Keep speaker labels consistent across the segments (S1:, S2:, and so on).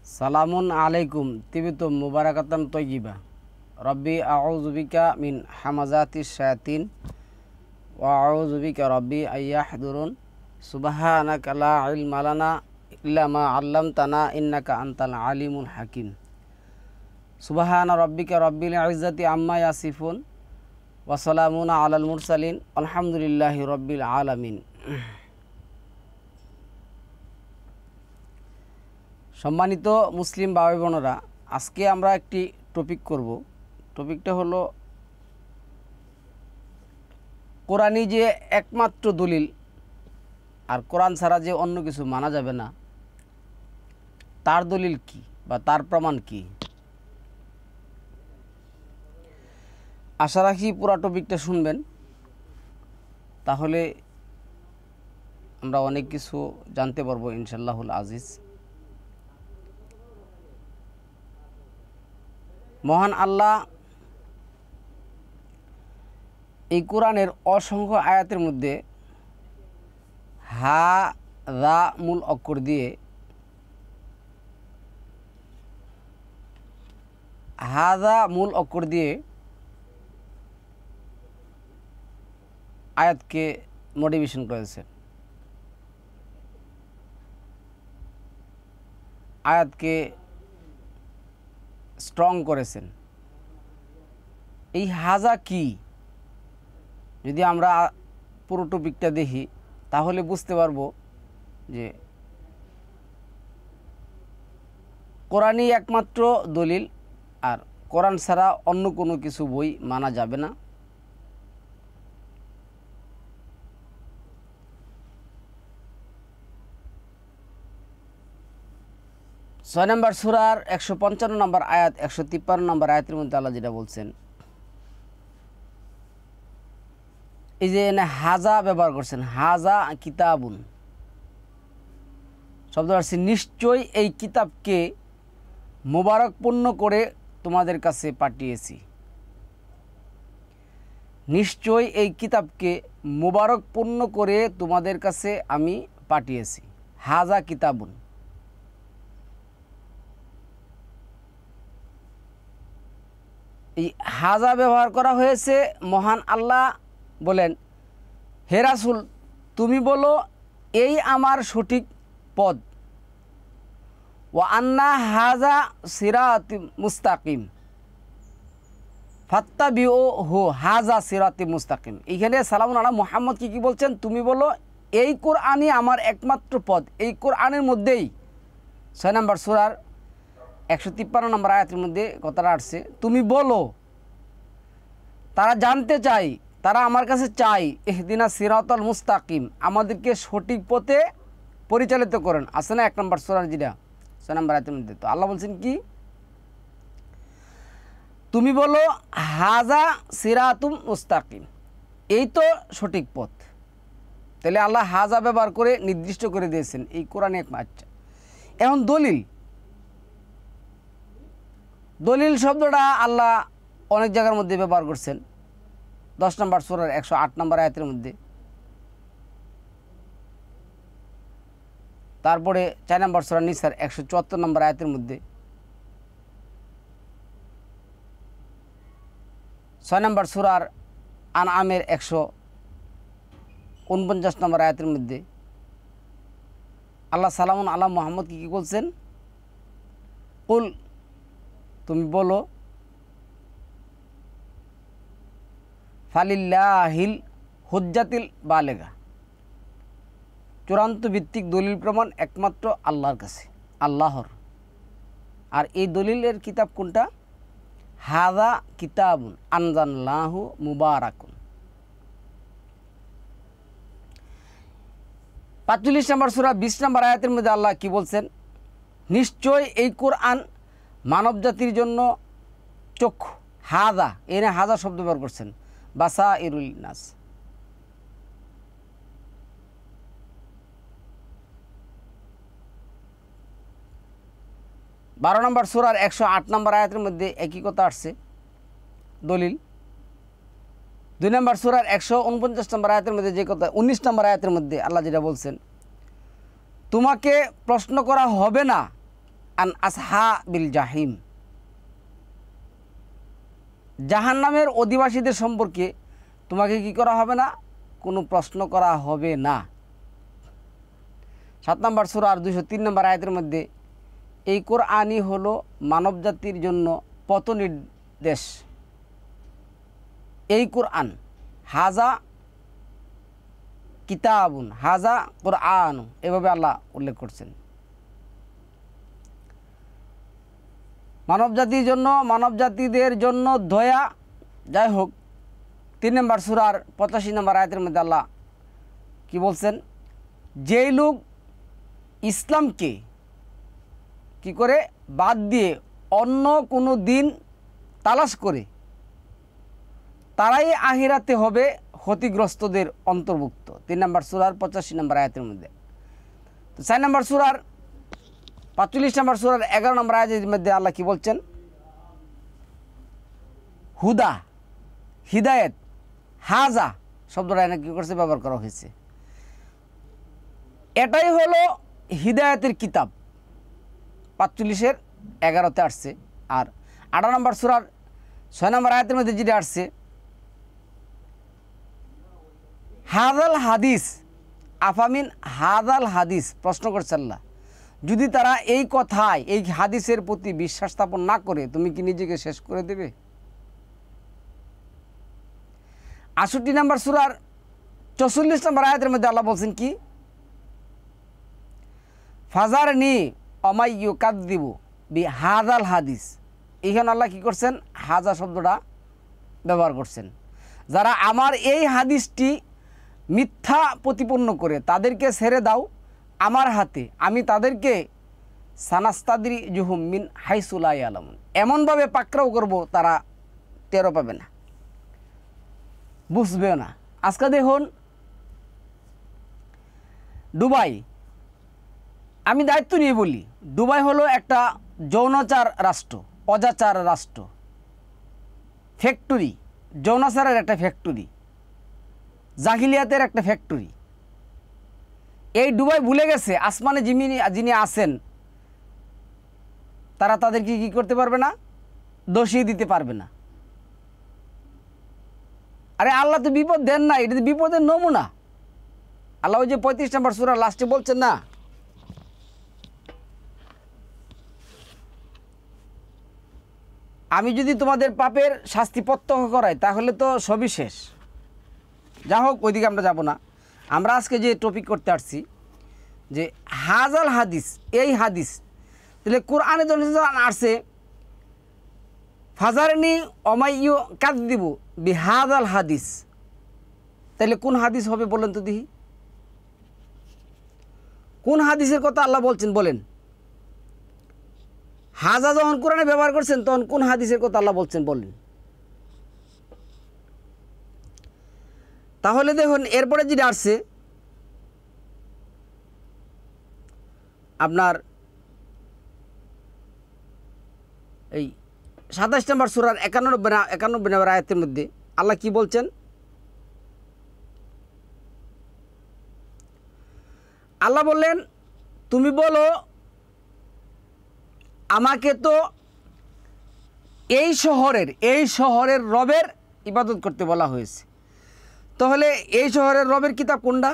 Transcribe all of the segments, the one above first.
S1: সালামুন আলাইকুম তিবিতুম মুবারাকাতান তয়্যিবা রব্বি আউযু বিকা মিন হামাযাতিশ শায়াতিন ওয়া আউযু বিকা রব্বি আইয়াহদুরুন সুবহানাকা লা ইলমা লানা ইল্লা মা 'আল্লামতানা ইন্নাকা আনতাল আলিমুল হাকিম সুবহানা রব্বিকা রব্বিল ইজ্জাতি আম্মা ইয়াসিফুন ওয়া সালামুন আলাল মুরসালিন আলহামদুলিল্লাহি রব্বিল আলামিন। সম্মানিত মুসলিম ভাই বোনেরা, আজকে আমরা একটি টপিক করব। টপিকটা হলো কোরআনই যে একমাত্র দলিল আর কোরআন ছাড়া যে অন্য কিছু মানা যাবে না, তার দলিল কি বা তার প্রমাণ কি। আশা রাখি পুরা টপিকটা শুনবেন, তাহলে আমরা অনেক কিছু জানতে পারবো ইনশাআল্লাহুল আজিজ। মহান আল্লাহ এই কোরআনের অসংখ্য আয়াতের মধ্যে হা রা মূল অক্ষর দিয়ে আয়াতকে মোটিভেশন করেছে, আয়াতকে স্ট্রং করেছেন। এই হাজা কি, যদি আমরা পুরো টপিকটা দেখি তাহলে বুঝতে পারবো যে কোরআনই একমাত্র দলিল আর কোরআন ছাড়া অন্য কোনো কিছু বই মানা যাবে না। ছয় নম্বর সূরার 155 নম্বর আয়াত 153 নম্বর আয়াতের মধ্যে আল্লাহ যেটা বলছেন, এই যে এনে হাজা ব্যবহার করছেন, হাজা কিতাবুন শব্দ আসছে নিশ্চয়ই এই কিতাবকে মোবারকপূর্ণ করে তোমাদের কাছে পাঠিয়েছি। নিশ্চয়ই এই কিতাবকে মোবারকপূর্ণ করে তোমাদের কাছে আমি পাঠিয়েছি। হাজা কিতাবুন, এই হাজা ব্যবহার করা হয়েছে। মহান আল্লাহ বলেন, হে রাসূল তুমি বলো এই আমার সঠিক পথ, ওয়া আন্না হাজা সিরাতি মুস্তাকিম ফাত্তাবিউহু হাজা সিরাতি মুস্তাকিম। এইখানে সালামুন আলা মুহাম্মদ কি বলছেন, তুমি বলো এই কোরআনই আমার একমাত্র পথ। এই কোরআনের মধ্যেই 6 নম্বর সূরার 153 নম্বর আয়াতের মধ্যে কথাটা আসছে, তুমি বলো। তারা জানতে চাই, তারা আমার কাছে চাই ইহদিনা সিরাতাল মুস্তাকিম, আমাদেরকে সঠিক পথে পরিচালিত করেন। আছে না 1 নম্বর সূরার যেটা 6 নম্বর আয়াতের মধ্যে। তো আল্লাহ বলছেন কি, তুমি বলো হাজা সিরাতুম মুস্তাকিম, এই তো সঠিক পথ। তাহলে আল্লাহ হাজা ব্যবহার করে নির্দিষ্ট করে দিয়েছেন এই কোরআনে এক মাত্রা। এখন দলিল শব্দটা আল্লাহ অনেক জায়গার মধ্যে ব্যবহার করছেন। 10 নম্বর সূরার 108 নম্বর আয়াতের মধ্যে, তারপরে 4 নম্বর সূরা নিসার 174 নম্বর আয়াতের মধ্যে, 6 নম্বর সূরার আনআমের 149 নম্বর আয়াতের মধ্যে আল্লাহ সালামুন আলা মুহাম্মদ কি বলছেন, কুল তুমি বলো ফালিল্লাহিল হুজ্জাতিল বালেগা, চূড়ান্ত ভিত্তিক দলিল প্রমাণ একমাত্র আল্লাহর কাছে, আল্লাহর। আর এই দলিলের কিতাব কোনটা, হাযা কিতাবুন আনজালনাহু মুবারাকুন। 45 নম্বর সূরা 20 নম্বর আয়াতের মধ্যে আল্লাহ কি বলছেন, নিশ্চয় এই কোরআন মানব জাতির জন্য চক্ষু। হাজা, এনে হাজা শব্দ ব্যবহার করছেন, বাসাইরুল নাস। 12 নম্বর সূরার 108 নম্বর আয়াতের মধ্যে একই কথা আসছে দলিল। 2 নম্বর সূরার 149 নম্বর আয়াতের মধ্যে যে কথা, 19 নম্বর আয়াতের মধ্যে আল্লাহ যেটা বলছেন, তোমাকে প্রশ্ন করা হবে না আন আসহাবিল জাহিম, জাহান্নামের অধিবাসীদের সম্পর্কে তোমাকে কি করা হবে না, কোনো প্রশ্ন করা হবে না। 7 নম্বর সূরার 203 নম্বর আয়াতের মধ্যে এই কোরআনই হলো মানবজাতির জন্য পথ নির্দেশ। এই কোরআন হাজা কিতাবুন হাজা কোরআন, এভাবে আল্লাহ উল্লেখ করছেন। মানবজাতিদের জন্য দয়া। যাই হোক, 3 নম্বর সূরার 85 নম্বর আয়াতের মধ্যে আল্লাহ কি বলছেন, যেই লোক ইসলামকে কি করে বাদ দিয়ে অন্য কোনো দিন তালাশ করে তারাই আখিরাতে হবে ক্ষতিগ্রস্তদের অন্তর্ভুক্ত। 3 নম্বর সূরার 85 নম্বর আয়াতের মধ্যে। তো 4 নম্বর সূরার 45 নম্বর সূরার 11 নম্বর আয়াতের মধ্যে আল্লাহ কি বলছেন, হুদা, হিদায়েত, হাজা শব্দটা এনে কী করছে, ব্যবহার করা হয়েছে। এটাই হলো হিদায়েতের কিতাব, 45-এর 11-তে আসছে। আর 18 নম্বর সূরার 6 নম্বর আয়াতের মধ্যে যেটা আসছে, হাদাল হাদিস আফামিন হাদাল হাদিস, প্রশ্ন করছে আল্লাহ, যদি তারা এই কথায় এই হাদিসের প্রতি বিশ্বাস স্থাপন না করে তুমি কি নিজেকে শেষ করে দেবে। 68 নম্বর সূরার 44 নম্বর আয়াতের মধ্যে আল্লাহ বলছেন কি, ফাজারনি অমাইয়ু কাদ্দিবু বি হাদাল হাদিস। এইখানে আল্লাহ কি করছেন, হাজা শব্দটা ব্যবহার করছেন। যারা আমার এই হাদিসটি মিথ্যা প্রতিপন্ন করে তাদেরকে ছেড়ে দাও আমার হাতে, আমি তাদেরকে সানাস্তাদরি জুহুম মিন হাইসু লা ইয়ালামুন, এমনভাবে পাকড়াও করব তারা টেরও পাবে না, বুঝবেও না। আজকে দেখুন দুবাই, আমি দায়িত্ব নিয়ে বলি, দুবাই হলো একটা যৌনাচার রাষ্ট্র, অজাচার রাষ্ট্র, ফ্যাক্টরি, যৌনাচারের একটা ফ্যাক্টরি, জাহিলিয়াতের একটা ফ্যাক্টরি। এই দুবাই ভুলে গেছে আসমানে যিনি আছেন তারা তাদেরকে কি করতে পারবে না, দোষিয়ে দিতে পারবে না। আরে আল্লাহ তো বিপদ দেন না, এটা তো বিপদের নমুনা। আল্লাহ ওই যে 35 নম্বর সূরা লাস্টে বলছেন না, আমি যদি তোমাদের পাপের শাস্তি প্রত্যক্ষ করাই তাহলে তো সবই শেষ। যা হোক, ওইদিকে আমরা যাব না। আমরা আজকে যে টপিক করতে আসছি যে হাজাল হাদিস, এই হাদিস তাহলে কোরআনে যখন আসছে ফাজারনি অমাইয়ু কাদ্দিবু বিহাদাল হাদিস, তাহলে কোন হাদিস হবে বলেন তো দেখি, কোন হাদিসের কথা আল্লাহ বলছেন বলেন। হাজা যখন কোরআনে ব্যবহার করছেন তখন কোন হাদিসের কথা আল্লাহ বলছেন বলেন। তাহলে দেখুন এরপরে যেটা আসছে আপনার এই 27 নম্বর সূরার 91 নম্বর আয়াতের মধ্যে আল্লাহ কি বলছেন, আল্লাহ বললেন তুমি বলো আমাকে তো এই শহরের রবের ইবাদত করতে বলা হয়েছে। তাহলে এই শহরের রবের কিতাব কোনটা,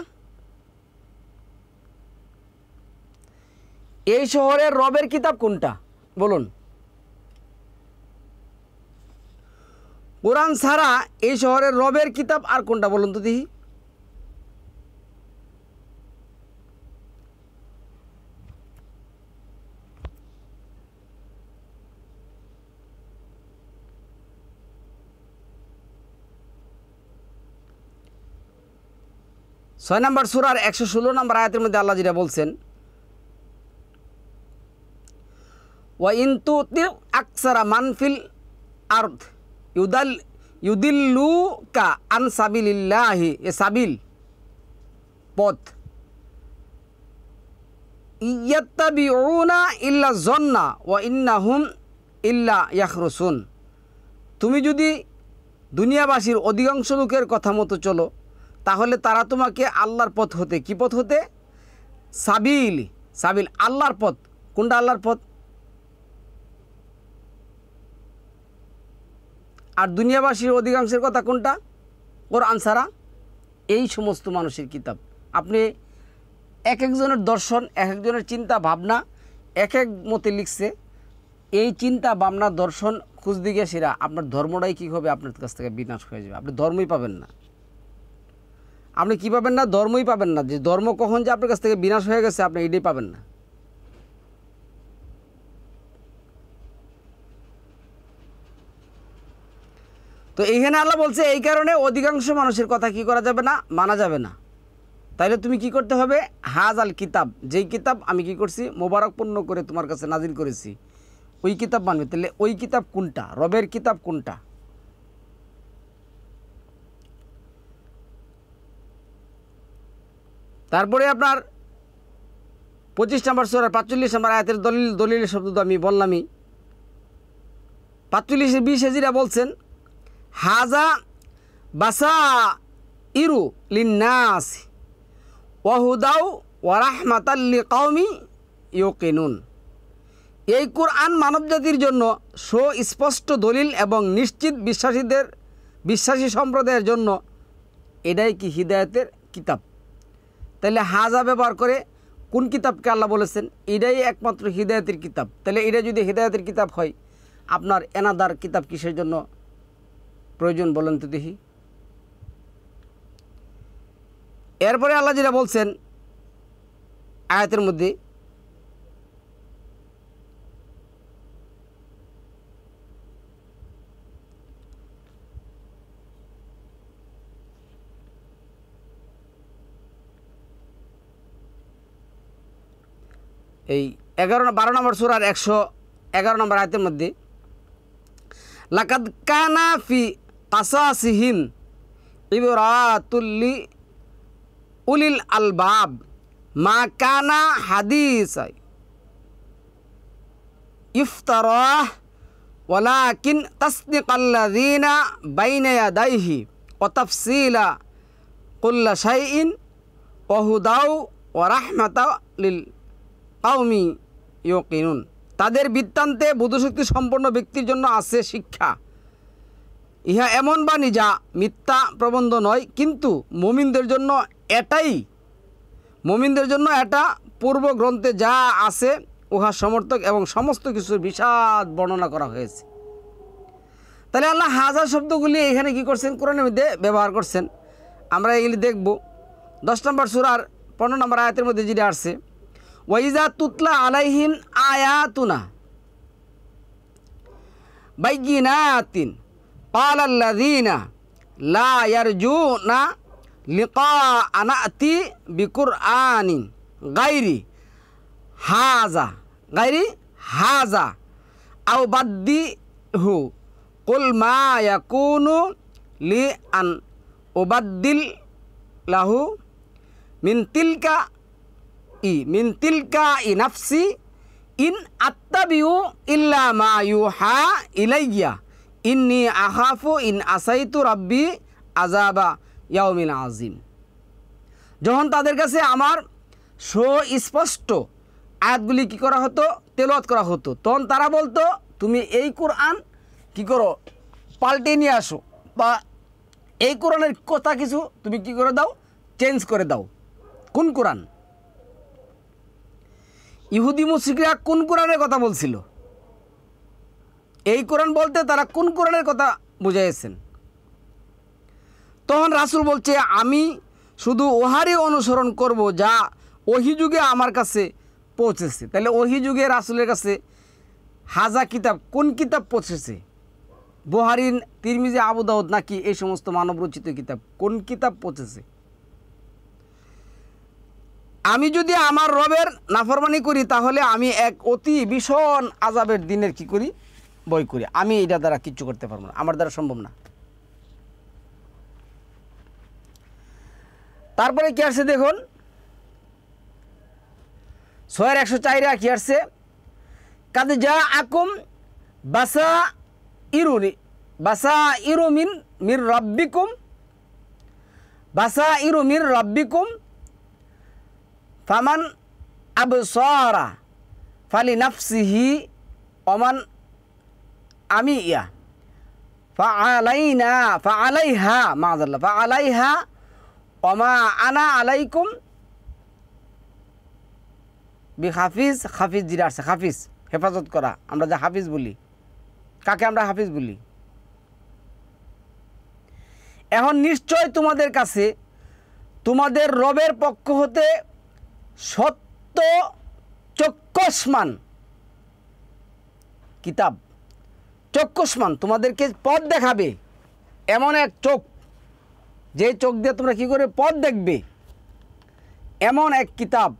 S1: এই শহরের রবের কিতাব কোনটা বলুন। কোরআন ছাড়া এই শহরের রবের কিতাব আর কোনটা বলুন তো দেখি। ছয় নম্বর সূরার 116 নম্বর আয়াতের মধ্যে আল্লাহ যেটা বলছেন, ওয়া ইন তুতি আকসারা মানফিল আরদ ইউদিল্লুকা আন সাবিলিল্লাহি, এ সাবিল পথ, ইয়াত্তাবিউনা ইল্লা যন্না ওয়া ইন্নাহুম ইল্লা ইয়াখরুসুন। তুমি যদি দুনিয়াবাসীর অধিকাংশ লোকের কথা মতো চলো তাহলে তারা তোমাকে আল্লাহর পথ হতে, কি পথ হতে, সাবিল আল্লাহর পথ। কোনটা আল্লাহর পথ, আর দুনিয়াবাসীর অধিকাংশের কথা কোনটা? কোরআন ছাড়া এই সমস্ত মানুষের কিতাব। আপনি এক একজনের দর্শন, এক একজনের চিন্তা ভাবনা এক এক মতে লিখছে। এই চিন্তা ভাবনা দর্শন খুঁজ দিকে সেরা আপনার ধর্মটাই কী হবে, আপনার কাছ থেকে বিনাশ হয়ে যাবে। আপনি ধর্মই পাবেন না। আপনি কী পাবেন না? ধর্মই পাবেন না। যে ধর্ম কখন যে আপনার কাছ থেকে বিনাশ হয়ে গেছে, আপনি এটাই পাবেন না। তো এইখানে আল্লাহ বলছে এই কারণে অধিকাংশ মানুষের কথা কি করা যাবে না? মানা যাবে না। তাইলে তুমি কি করতে হবে? হাজ আল কিতাব, যেই কিতাব আমি কি করছি? মোবারকপূর্ণ করে তোমার কাছে নাজিল করেছি, ওই কিতাব মানবে। তাহলে ওই কিতাব কোনটা? রবের কিতাব কোনটা? তারপরে আপনার 25 নম্বর সূরা 45 নম্বর আয়াতের দলিলের শব্দ তো আমি বললামই। 45-20 হেজিরা বলছেন হাজা বাসা ইরু লিন্নাস ওয়াহুদাউ ওয়ারাহমাতাল লিকাওমি ইউকিনুন। এই কোরআন মানবজাতির জন্য সুস্পষ্ট দলিল এবং নিশ্চিত বিশ্বাসী সম্প্রদায়ের জন্য এটাই কি হিদায়াতের কিতাব। তাহলে হাজা ব্যবহার করে কোন কিতাবকে আল্লাহ বলেছেন এটাই একমাত্র হিদায়াতের কিতাব। তাহলে এটা যদি হিদায়াতের কিতাব হয়, আপনার এনাদার কিতাব কিসের জন্য প্রয়োজন বলেন তো দেখি। এরপরে আল্লাহ যেটা বলছেন আয়াতের মধ্যে, এই 12 নম্বর সূরার 111 নম্বর আয়াতের মধ্যে লাকাদ কানা ফি কাসাসিহিম ইবরাতুল লি উলিল আলবাব মা কানা হাদিসা ইফতারাহ ওয়ালাকিন তাসদিকাল্লাযিনা বাইনা ইয়াদাইহি ওয়া তাফসিলা কুল্লি শাইইন ওয়া হুদাও ওয়া রাহমাতাও লিল কাওমি ইউকিনুন। তাদের বৃত্তান্তে বুদ্ধশক্তি সম্পন্ন ব্যক্তির জন্য আছে শিক্ষা। ইহা এমন বাণী যা মিথ্যা প্রবন্ধ নয়, কিন্তু মুমিনদের জন্য এটা পূর্ব গ্রন্থে যা আছে উহা সমর্থক এবং সমস্ত কিছুর বিশদ বর্ণনা করা হয়েছে। তাহলে আল্লাহ হাজার শব্দগুলি এখানে কি করছেন? কোরআনের মধ্যে ব্যবহার করছেন। আমরা এগুলি দেখব। 10 নম্বর সূরার 15 নম্বর আয়াতের মধ্যে যেটা আসছে ওয়াইজা তুতলা আলাইহিম আয়াতুনা বাইয়িনাতিন ক্বালাল্লাযীনা লা ইয়ারজুনা লিকাআনা আতি বিকুরআনিন গায়রি হাযা আও বাদ্দিহু কুল মা ইয়াকুনু লি আন উবাদ্দিল লাহু মিন তিলকা নাফসি ইন আত্তাবিউ ইল্লা মা ইউহা ইলাইয়া ইন্নী আখাফু ইন আসাইতু রাব্বি আযাবা ইয়াউমিন আযীম। যখন তাদের কাছে আমার সুস্পষ্ট আয়াতগুলি কি করা হতো? তেলাওয়াত করা হতো, তখন তারা বলতো তুমি এই কোরআন কি করো? পাল্টে নিয়ে আসো, বা এই কোরআনের কথা কিছু তুমি কি করে দাও? চেঞ্জ করে দাও। কোন কোরআন? ইহুদি মুশরিকরা কোন কোরআনের কথা বলছিল? এই কোরআন বলতে তারা কোন কোরআনের কথা বুঝাইছেন? তখন রাসূল বলছে আমি শুধু ওহারই অনুসরণ করব যা ওহি যুগে আমার কাছে পৌঁছেছে। তাহলে ওহি যুগে রাসূলের কাছে হাজা কিতাব কোন কিতাব পৌঁছেছে? বুখারী, তিরমিজি, আবু দাউদ নাকি এই সমস্ত মানবরচিত কিতাব? কোন কিতাব পৌঁছেছে? আমি যদি আমার রবের নাফরমানি করি তাহলে আমি এক অতি ভীষণ আযাবের দিনের কি করি? ভয় করি। আমি এটা দ্বারা কিচ্ছু করতে পারবো না, আমার দ্বারা সম্ভব না। তারপরে কি আসছে দেখুন, 6-104 কি আসছে? কাদ জাআকুম বাসাইরু মির রাব্বিকুম ফামান আবসারা ফালিনাফসিহি ওমান আমিয়া ফাআলাইনা ফাআলাইহা মাযাল্লাহ ফাআলাইহা ওমা আনা আলাইকুম বিহাফিজ। হাফিজ জিরা আছে, হাফিজ হেফাজত করা, আমরা যা হাফিজ বলি। কাকে আমরা হাফিজ বলি? এখন নিশ্চয় তোমাদের কাছে তোমাদের রবের পক্ষ হতে সত্য চক্ষুষ্মান কিতাব, চক্ষুষ্মান তোমাদেরকে পথ দেখাবে, এমন এক চোখ, যে চোখ দিয়ে তোমরা কী করে পথ দেখবে, এমন এক কিতাব,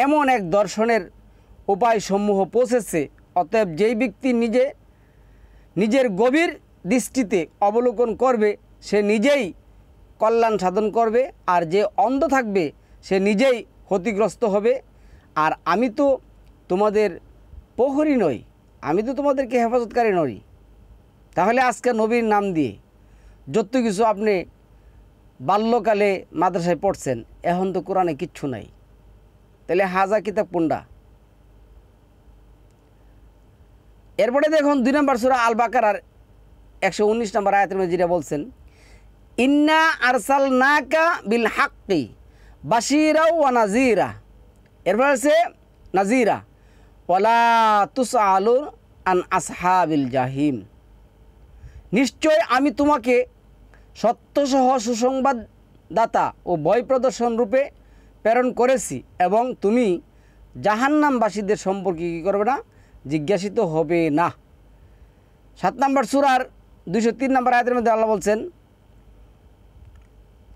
S1: এমন এক দর্শনের উপায়সমূহ পৌঁছেছে। অতএব যেই ব্যক্তি নিজের গভীর দৃষ্টিতে অবলোকন করবে সে নিজেই কল্যাণ সাধন করবে, আর যে অন্ধ থাকবে সে নিজেই ক্ষতিগ্রস্ত হবে। আর আমি তো তোমাদের প্রহরী নই, আমি তো তোমাদেরকে হেফাজতকারী নই। তাহলে আজকে নবীর নাম দিয়ে যত কিছু আপনি বাল্যকালে মাদ্রাসায় পড়ছেন, এখন তো কোরআনে কিচ্ছু নাই, তাহলে হাজা কিতাব কোনটা? এরপরে দেখুন 2 নম্বর সূরা আল বাকারার 119 নম্বর আয়াতের মধ্যে যেটা বলছেন, ইন্না আরসালনাকা বিল হাক্কি বাশীরা ওয়া নাযীরা। এরপর আছে নাযীরা ওয়ালা তুসআলু আন আসহাবিল জাহিম। নিশ্চয় আমি তোমাকে সত্যসহ সুসংবাদদাতা ও ভয় প্রদর্শন রূপে প্রেরণ করেছি, এবং তুমি জাহান্নামবাসীদের সম্পর্কে কী করবে না? জিজ্ঞাসিত হবে না। 7 নম্বর সূরার 203 নম্বর আয়াতের মধ্যে আল্লাহ বলছেন,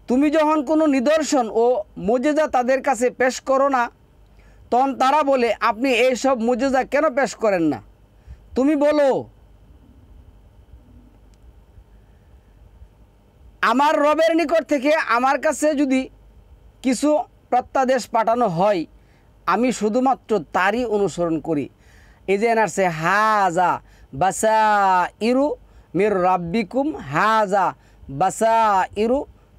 S1: তুমি যখন কোনো নিদর্শন ও মুজিজা তাদের কাছে পেশ করো না, তখন তারা বলে আপনি এইসব মুজিজা কেন পেশ করেন না? তুমি বলো, আমার রবের নিকট থেকে আমার কাছে যদি কিছু প্রত্যাদেশ পাঠানো হয়, আমি শুধুমাত্র তারই অনুসরণ করি। এই যে এনারছে হাজা বাসাইরু মির রাব্বিকুম, হাজা বাসাইরু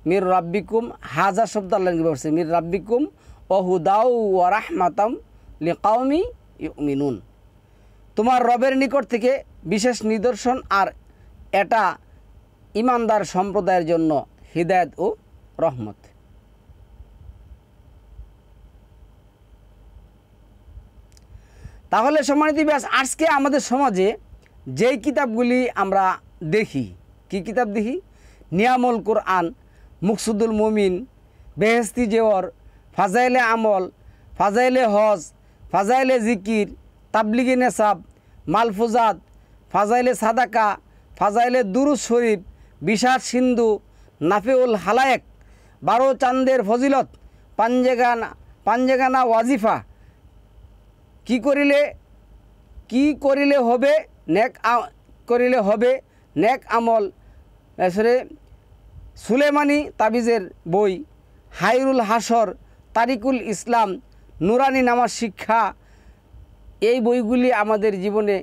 S1: মির রাব্বিকুম। হাজা শব্দ আল্লাহ কি বলছে? মির রাব্বিকুম ওয়া হুদাউ ওয়া রাহমাতাম লিকাওমি ইউমিনুন। তোমার রবের নিকট থেকে বিশেষ নিদর্শন, আর এটা ইমানদার সম্প্রদায়ের জন্য হিদায়াত ও রহমত। তাহলে সম্মানিত ব্যাস, আজকে আমাদের সমাজে যেই কিতাবগুলি আমরা দেখি, কি কিতাব দেখি? নিয়ামুল কোরআন, মুকসুদুল মুমিন, বেহেস্তি জেওর, ফাজাইলে আমল, ফাজাইলে হজ, ফাজাইলে জিকির, তাবলিগি নেসাব, মালফুজাত, ফাজাইলে সাদাকা, ফাজাইলে দুরুদ শরীফ, বিশার সিন্ধু, নাফিউল হালায়েক, 12 চাঁদের ফজিলত, পাঞ্জেগানা ওয়াজিফা, কি করিলে হবে নেক আমল, সুলেমানি তাবিজের বই, হাইরুল হাসর, তারিকুল ইসলাম, নুরানি নামাজ শিক্ষা, এই বইগুলি আমাদের জীবনে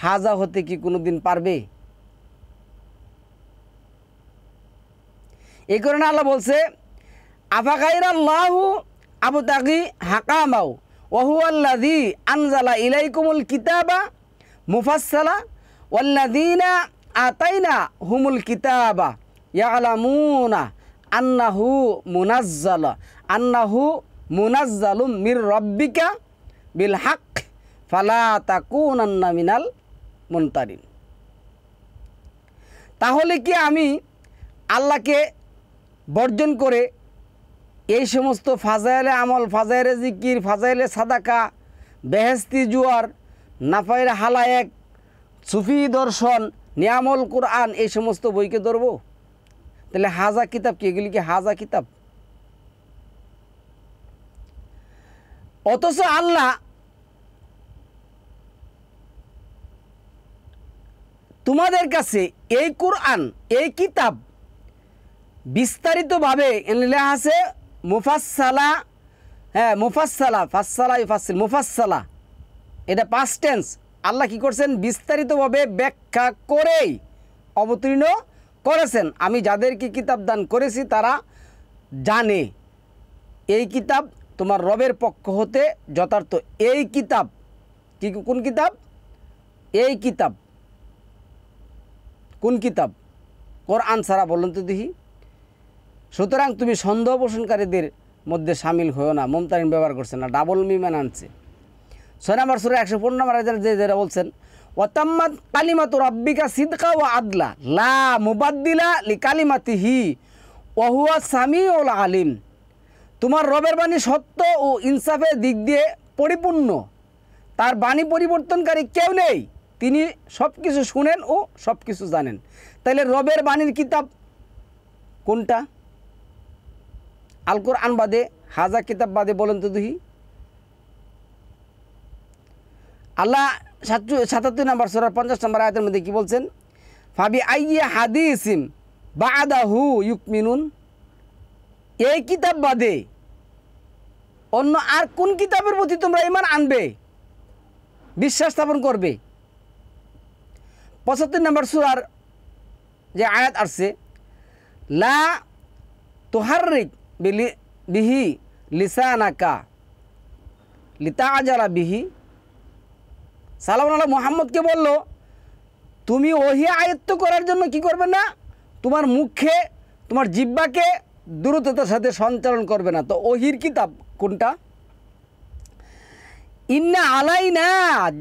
S1: হাজা হতে কি কোনো দিন পারবে? এই কারণে আল্লাহ বলছে, আফাগাইরাল্লাহু আবতাগি হাকামাও ওয়া হুয়াল্লাযী আনজালা ইলাইকুমুল কিতাবা মুফাসসালা ওয়াল্লাযীনা আতাইনা হুমুল কিতাবা ইয়ালামুনা আন্নাহু মুনাজ্জালুম মির রাব্বিকা বিল হক ফালা তাকুনান্না মিনাল মুনতারিন। তাহলে কি আমি আল্লাহকে বর্জন করে এই সমস্ত ফাজাইলে আমল, ফাজাইলে জিকির, ফাজাইলে সাদাকা, বেহেস্তি জুয়ার, নাফাইল হালায়েক, সুফি দর্শন, নিয়ামুল কোরআন, এই সমস্ত বইকে ধরবো? তাহলে হাজা কিতাব কি? এগুলি কি হাজা কিতাব? অথচ আল্লাহ তোমাদের কাছে এই কোরআন, এই কিতাব বিস্তারিতভাবে লেখা আছে মুফাসসালা, মুফাসসালা, এটা পাস্ট টেন্স। আল্লাহ কি করছেন? বিস্তারিতভাবে ব্যাখ্যা করেই অবতীর্ণ করেছেন। আমি যাদেরকে কিতাব দান করেছি তারা জানে এই কিতাব তোমার রবের পক্ষ হতে যথার্থ। এই কিতাব কোন কিতাব? এই কিতাব কোন কিতাব? কোরআন ছাড়া বলুন তো দেখি। সুতরাং তুমি সন্দেহ পোষণকারীদের মধ্যে সামিল হও না। মুমতারিন ব্যবহার করছে না, ডাবল মিমান আনছে। 6 নম্বর সূরা 115 নম্বর আয়াতে যেটা বলছেন, ওয়াতাম্মাত কালিমাতু রাব্বিকা সিদকা ওয়া আদলা লা মুবাদ্দিলা লিকালিমাতিহি ওয়া হুয়া সামিউল আলিম। তোমার রবের বাণী সত্য ও ইনসাফের দিক দিয়ে পরিপূর্ণ, তার বাণী পরিবর্তনকারী কেউ নেই, তিনি সব কিছু শুনেন ও সব কিছু জানেন। তাইলে রবের বাণীর কিতাব কোনটা? আল কোরআন বাদে, হাজা কিতাব বাদে বলেন তো দেখি। আল্লাহ 77 নম্বর সূরা 50 নম্বর আয়াতের মধ্যে কি বলছেন? ফাবি আইয়ি হাদিসিম বাদাহু ইউমিনুন। এই কিতাব বাদে অন্য আর কোন কিতাবের প্রতি তোমরা ঈমান আনবে, বিশ্বাস স্থাপন করবে? 75 নম্বর সূরার যে আয়াত আসছে, লা তুহাররিক বিহি লিসানাকা লিতাআজালা বিহি। সাল্লাল্লাহু আলাইহি মুহাম্মদকে বলল, তুমি ওহী আয়ত্ত করার জন্য কি করবে না, তোমার মুখে তোমার জিহ্বাকে দ্রুততার সাথে সঞ্চালন করবে না। তো ওহীর কিতাব কোনটা? ইন্না আলাইনা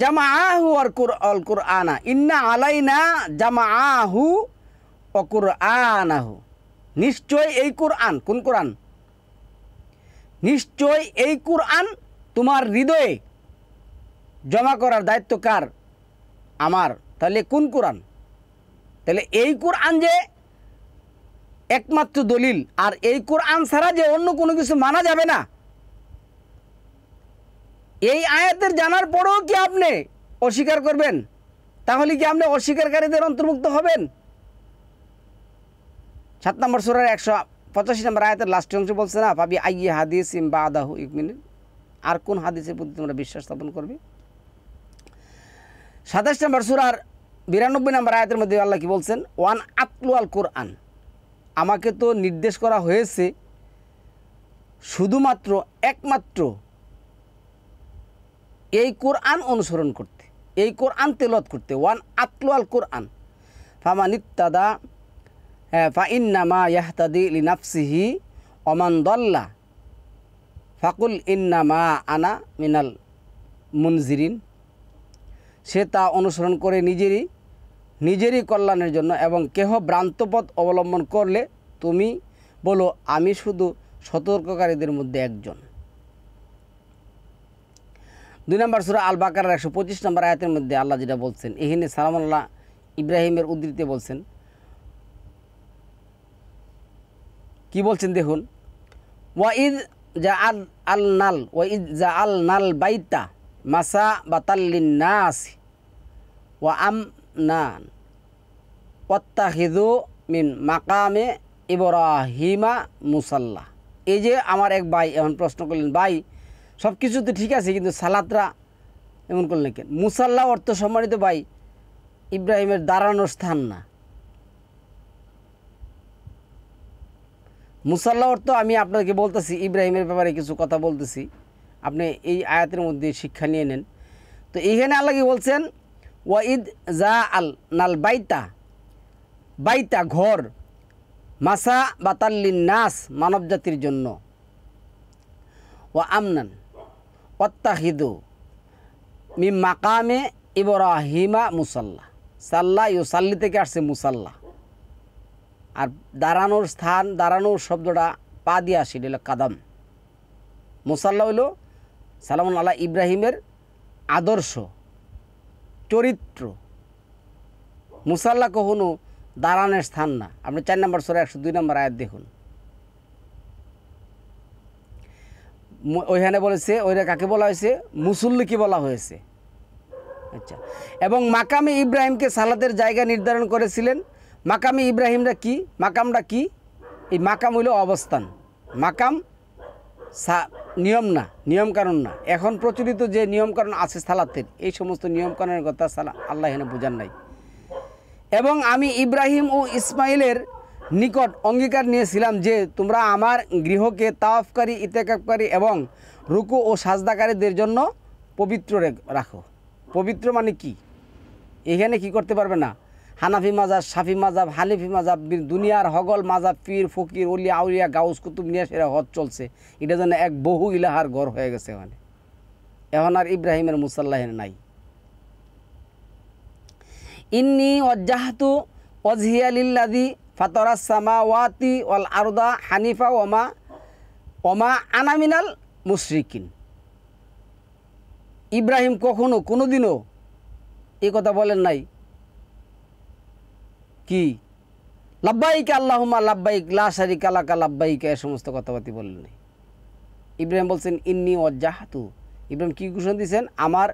S1: জামাআহু আল কুরআনা, ইন্না আলাইনা জামাআহু ওয়া কুরআনাহু। নিশ্চয় এই কোরআন, কোন কোরআন? নিশ্চয় এই কোরআন তোমার হৃদয়ে জমা করার দায়িত্ব কার? আমার। তাহলে কোন কোরআন? তাহলে এই কোরআন যে একমাত্র দলিল, আর এই কোরআন ছাড়া যে অন্য কোনো কিছু মানা যাবে না, এই আয়াতের জানার পরেও কি আপনি অস্বীকার করবেন? তাহলে কি আপনি অস্বীকারীদের অন্তর্ভুক্ত হবেন? 7 নম্বর সূরার 185 নম্বর আয়াতের লাস্ট অংশ বলছে না, পাবি আইয়ি হাদিসিম বাদাহু ইউমিনুন। আর কোন হাদিসের প্রতি তোমরা বিশ্বাস স্থাপন করবে? 27 নম্বর সূরার 92 নম্বর আয়াতের মধ্যে আল্লাহ কি বলছেন? ওয়ান আতলু আল কোরআন। আমাকে তো নির্দেশ করা হয়েছে শুধুমাত্র একমাত্র এই কোরআন অনুসরণ করতে, এই কোরআন তেলাওয়াত করতে। ওয়ান আতলু আল কোরআন ফামানিত্তাদা ফাইন্নামা ইয়াহতাদি লিনাফসিহি ওমান দাল্লা ফাকুল ইন্নামা আনা মিনাল মুনজিরিন। সে তা অনুসরণ করে নিজেরই কল্যাণের জন্য, এবং কেহ ভ্রান্ত পথ অবলম্বন করলে তুমি বলো আমি শুধু সতর্ককারীদের মধ্যে একজন। 2 নম্বর সূরা আল বাকারার 125 নম্বর আয়াতের মধ্যে আল্লাহ যেটা বলছেন, এখানে সালামুল্লাহ ইব্রাহিমের উদ্ধৃতি বলছেন। কি বলছেন দেখুন, ওয়াইদ জাআলনাল বাইতা মাসা বাতাল্লিন নাস ওয়া আমনান ওয়াত্তাখিযু মিন মাকামে ইব্রাহিমা মুসাল্লা। এই যে আমার এক ভাই এখন প্রশ্ন করলেন, ভাই সব কিছু তো ঠিক আছে, কিন্তু সালাতরা এমন করলেন কেন? মুসাল্লা অর্থ সম্মানিত ভাই ইব্রাহিমের দাঁড়ানোর স্থান না। মুসাল্লা অর্থ আমি আপনাকে বলতেছি, ইব্রাহিমের ব্যাপারে কিছু কথা বলতেছি, আপনি এই আয়াতের মধ্যে শিক্ষা নিয়ে নেন। তো এইখানে আল্লাহ কি বলছেন? ওয়াইদ জাআলনাল বাইতা ঘর, মাসা বাতাল্লিন নাস মানব জাতির জন্য, ওয়া আমনান ওয়াত্তাখিযু মিন মাকামে ইব্রাহিমা মুসাল্লা। সাল্লা ইউসাল্লি থেকে আসছে মুসাল্লা, আর দাঁড়ানোর স্থান, দাঁড়ানোর শব্দটা পা দিয়ে আসে, এটা হলো কাদাম। মুসাল্লা হইল সালামুন আল্লাহ ইব্রাহিমের আদর্শ চরিত্র। মুসাল্লা কখনো দাঁড়ানোর স্থান না। আপনি 4 নম্বর সূরা 102 নম্বর আয়াত দেখুন, ওইখানে বলেছে ওইটা কাকে বলা হয়েছে? মুসল্লিকে বলা হয়েছে। আচ্ছা, এবং মাকামে ইব্রাহিমকে সালাতের জায়গা নির্ধারণ করেছিলেন। মাকামে ইব্রাহিমরা কি? মাকামটা কি? এই মাকাম হইল অবস্থান। মাকাম নিয়ম না, নিয়মকানুন না। এখন প্রচলিত যে নিয়মকানুন আছে সালাতের, এই সমস্ত নিয়মকানুনের কথা আল্লাহ এখানে বোঝান নাই। এবং আমি ইব্রাহিম ও ইসমাইলের নিকট অঙ্গীকার নিয়েছিলাম যে তোমরা আমার গৃহকে তাওয়াফকারী, ইতিকাফকারী এবং রুকু ও সাজদাকারীদের জন্য পবিত্র রাখো। পবিত্র মানে কি? এখানে কি করতে পারবে না? হানাফি মাজাব, শাফি মাজাব, হানিফি মাজাব, দুনিয়ার হগল মাজাব, পীর ফকির উলিয়া আউলিয়া গাউস কুতুব নিয়ে সেরা হজ চলছে। এটা যেন এক বহু ইলাহার ঘর হয়ে গেছে ওখানে। এখন আর ইব্রাহিমের মুসাল্লাহ নাই। ইন্নি ওয়াজ্জাহতু ওয়াজহিয়া লিল্লাযী ফাতারাস সামাওয়াতি ওয়াল আরদা হানিফা ওমা আনা মিনাল মুশরিকিন। ইব্রাহিম কখনো কোনোদিনও এই কথা বলেন নাই কি লাব্বাইক আল্লাহুম্মা লাব্বাইক লা শারিকা লাকা লাব্বাইক, এই সমস্ত কথাবার্তা বলেন নাই। ইব্রাহিম বলছেন ইন্নি ওয়াজ্জাহতু। ইব্রাহিম কী ঘোষণা দিয়েছেন? আমার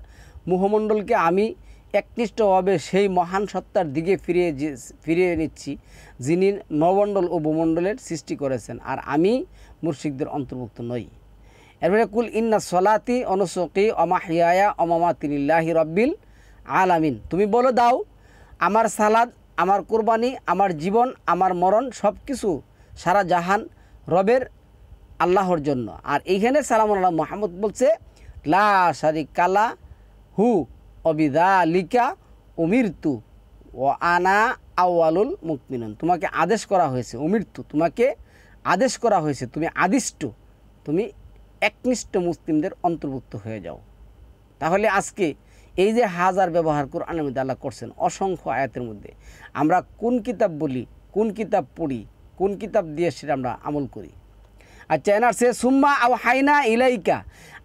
S1: মুখমণ্ডলকে আমি একনিষ্ঠভাবে সেই মহান সত্তার দিকে ফিরিয়ে নিচ্ছি যিনি নবমণ্ডল ও ভূমণ্ডলের সৃষ্টি করেছেন, আর আমি মুশরিকদের অন্তর্ভুক্ত নই। এরপরে কুল ইন্না সলাতি অনুসকি অমাহিয়ায়া অমামাতি লিল্লাহি রব্বিল আলামিন। তুমি বলে দাও আমার সালাদ, আমার কুরবানি, আমার জীবন, আমার মরণ সব কিছু সারা জাহান রবের আল্লাহর জন্য। আর এইখানে সালামুন আলা মুহাম্মদ বলছে লা শারিকা লাহু অবিযালিকা উমিরতু ও আনা আউয়ালুল মুমিনিন। তোমাকে আদেশ করা হয়েছে, উমিরতু তোমাকে আদেশ করা হয়েছে, তুমি আদিষ্ট, তুমি একনিষ্ঠ মুসলিমদের অন্তর্ভুক্ত হয়ে যাও। তাহলে আজকে এই যে হাজার ব্যবহার কোরআনের মধ্যে আল্লাহ করছেন অসংখ্য আয়াতের মধ্যে, আমরা কোন কিতাব বলি, কোন কিতাব পড়ি, কোন কিতাব দিয়ে সেটা আমরা আমল করি। আচ্ছা, এনার সে সুম্মা আও হাইনা ইলাইকা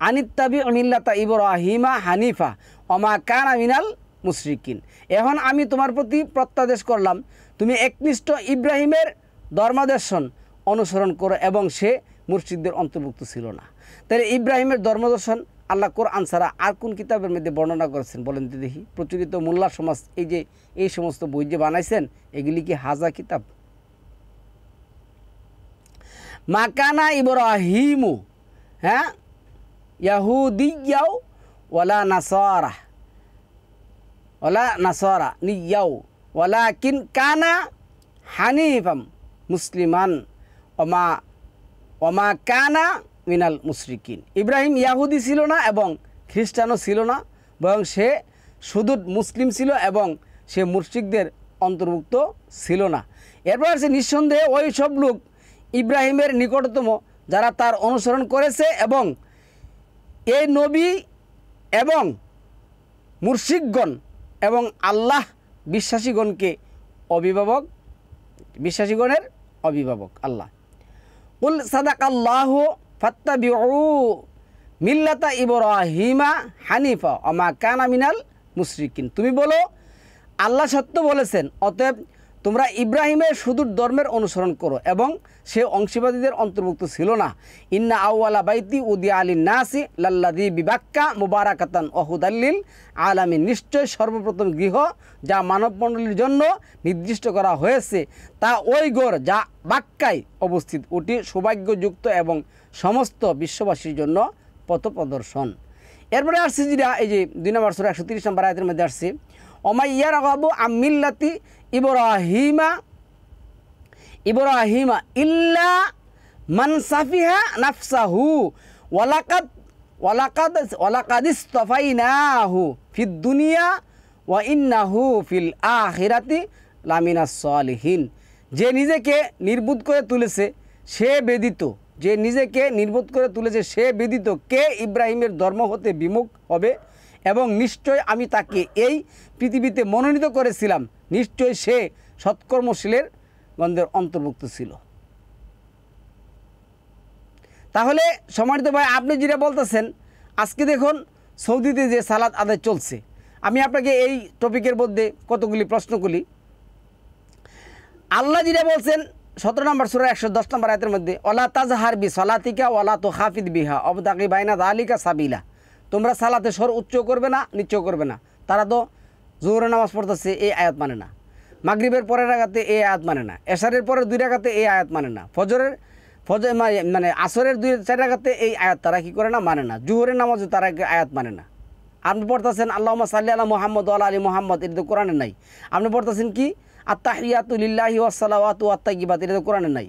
S1: আনিত্তাবি মিল্লাতা ইব্রাহিমা হানিফা ওমা কানা মিনাল মুশরিকিন। এখন আমি তোমার প্রতি প্রত্যাদেশ করলাম তুমি একনিষ্ঠ ইব্রাহিমের ধর্মাদর্শন অনুসরণ করো, এবং সে মুশরিকদের অন্তর্ভুক্ত ছিল না। তাহলে ইব্রাহিমের ধর্মদর্শন আল্লাহ কোরআন ছাড়া আর কোন কিতাবের মধ্যে বর্ণনা করেছেন বলেন তো দেখি? প্রচলিত মোল্লা সমাজ এই সমস্ত বই যে বানাইছেন এগুলি কি হাজা কিতাব? মাকানা ইব্রাহিমু হ্যাঁ ইয়াহুদিয়াও ওয়ালা নাসারা নিয়াও ওয়ালাকিন কানা হানিফাম মুসলিমান ওমা কানা মিনাল মুশরিকিন। ইব্রাহিম ইয়াহুদি ছিল না এবং খ্রিস্টানও ছিল না, বরং সে শুধু মুসলিম ছিল এবং সে মুশরিকদের অন্তর্ভুক্ত ছিল না। এরপর সে নিঃসন্দেহে ওই সব লোক ইব্রাহিমের নিকটতম যারা তার অনুসরণ করেছে, এবং এই নবী এবং মুশরিকগণ এবং আল্লাহ বিশ্বাসীগণের অভিভাবক আল্লাহ। কুল সাদাকাল্লাহু ফাত্তাবিউ মিল্লাতা ইব্রাহিমা হানিফা ওমা কানা মিনাল মুশরিকিন। তুমি বলো আল্লাহ সত্য বলেছেন, অতএব তোমরা ইব্রাহিমের সুদূর ধর্মের অনুসরণ করো এবং সে অংশীবাদীদের অন্তর্ভুক্ত ছিল না। ইন্না আউয়ালা বাইতি উদিয়া আলিন নাসি লাল্লাযী বিবাক্কা মুবারাকাতান ওয়া হুদাল্লিল আলামিন। নিশ্চয় সর্বপ্রথম গৃহ যা মানবমণ্ডলীর জন্য নির্দিষ্ট করা হয়েছে তা ওই ঘর যা বাক্কায় অবস্থিত, ওটি সৌভাগ্যযুক্ত এবং সমস্ত বিশ্ববাসীর জন্য পথপ্রদর্শন। এরপরে আসছে যেটা এই যে 2 নম্বর সূরা 130 নম্বর আয়াতের মধ্যে আসছে ওমা ইয়ারগাবু আম মিল্লাতি ইব্রাহিমা ইল্লা মান সাফিহা নাফসাহু ওয়ালাকাদ ইসতাফাইনাহু ফিদ দুনিয়া ওয়া ইন্নাহু ফিল আখিরাতি লামিনাস সালিহিন। যে নিজেকে নির্বুধ করে তুলেছে সে ব্যতীত, যে নিজেকে নির্বোধ করে তুলেছে সে ব্যতীত কে ইব্রাহিমের ধর্ম হতে বিমুখ হবে? এবং নিশ্চয় আমি তাকে এই পৃথিবীতে মনোনীত করেছিলাম, নিশ্চয় সে সৎকর্মশীলের গণদের অন্তর্ভুক্ত ছিল। তাহলে সম্মানিত ভাই, আপনি যেটা বলতেছেন আজকে দেখুন সৌদিতে যে সালাত আদায় চলছে, আমি আপনাকে এই টপিকের মধ্যে কতগুলি প্রশ্ন করি। আল্লাহ যেটা বলছেন 17 নম্বর সূরা 110 নম্বর আয়াতের মধ্যে ওয়ালা তাজহার বি সালাতিকা ওয়ালা তুখাফিদ বিহা ওয়াবতাগি বাইনা যালিকা সাবিলা। তোমরা সালাতে স্বর উচ্চ করবে না, নিচু করবে না। তারা তো জোহরের নামাজ পড়তেছে, এই আয়াত মানে না। মাগরিবের পরের রাকাতে এই আয়াত মানে না। এশারের পরের 2 রাকাতে এই আয়াত মানে না। ফজর মানে আসরের 2-4 রাকাতে এই আয়াত তারা কি করে না, মানে না। জোহরের নামাজে তারা আয়াত মানে না। আপনি পড়তেছেন আল্লাহুম্মা সাল্লি আলা মুহাম্মদ ওয়া আলা আলি মুহাম্মদ, এটা তো কোরআনে নাই। আপনি পড়তেছেন কি আত্তাহিয়াতু লিল্লাহি ওয়াস সালাওয়াতু ওয়াত তাইয়্যিবাত, এটা তো কোরআনে নাই।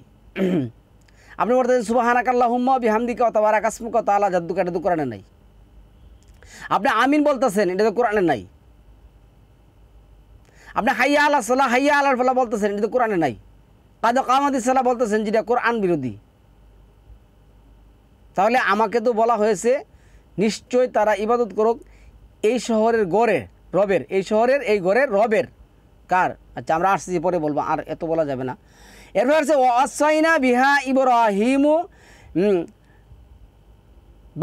S1: আপনি পড়তেছেন সুবহানাকাল্লাহুম্মা বিহামদিকা ওয়া তাবারাকা ইসমুকা ওয়া তাআলা জাদ্দুকা, এটা তো কোরআনে নাই। আপনি আমিন বলতেছেন, এটা তো কোরআনে নাই। আপনি হাইয়া আলা সালাহ হাইয়া আলার ফালাহ বলতেছেন, এটা তো কোরআনে নাই। কাদ কামাতিস সালাহ বলতেছেন, যেটা কোরআন বিরোধী। তাহলে আমাকে তো বলা হয়েছে নিশ্চয় তারা ইবাদত করুক এই শহরের গড়ে রবের, এই শহরের এই গড়ের রবের। কার? আচ্ছা আমরা আসছি পরে বলবো, আর এত বলা যাবে না। এরপর আছে ওয়াসাইনা বিহা ইব্রাহিমু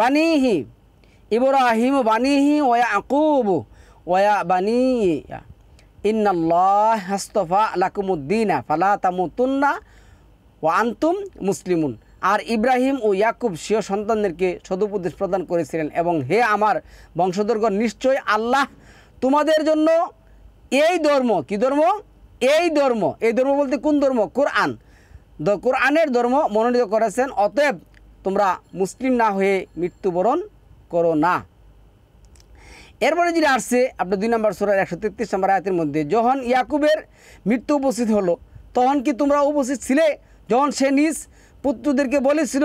S1: বানিহি, ইব্রাহিমু বানিহি ওয়া ইয়াকুবু ওয়া বানিয়া ইন্নাল্লাহ হাসতাফা লাকুমুদ্দিনা ফালা তামুতুন্না ওয়া আনতুম মুসলিমুন। আর ইব্রাহিম ও ইয়াকুব স্বীয় সন্তানদেরকে সদুপদেশ প্রদান করেছিলেন, এবং হে আমার বংশধরগণ, নিশ্চয় আল্লাহ তোমাদের জন্য এই ধর্ম, কি ধর্ম? এই ধর্ম। এই ধর্ম বলতে কোন ধর্ম? কোরআন, কোরআনের ধর্ম মনোনীত করেছেন, অতএব তোমরা মুসলিম না হয়ে মৃত্যুবরণ করো না। এরপরে যেটা আসছে আপনার 2 নম্বর সূরার 133 নম্বর আয়াতের মধ্যে, যখন ইয়াকুবের মৃত্যু উপস্থিত হলো, তখন কি তোমরা উপস্থিত ছিলে? যখন সে নিজ পুত্রদেরকে বলেছিল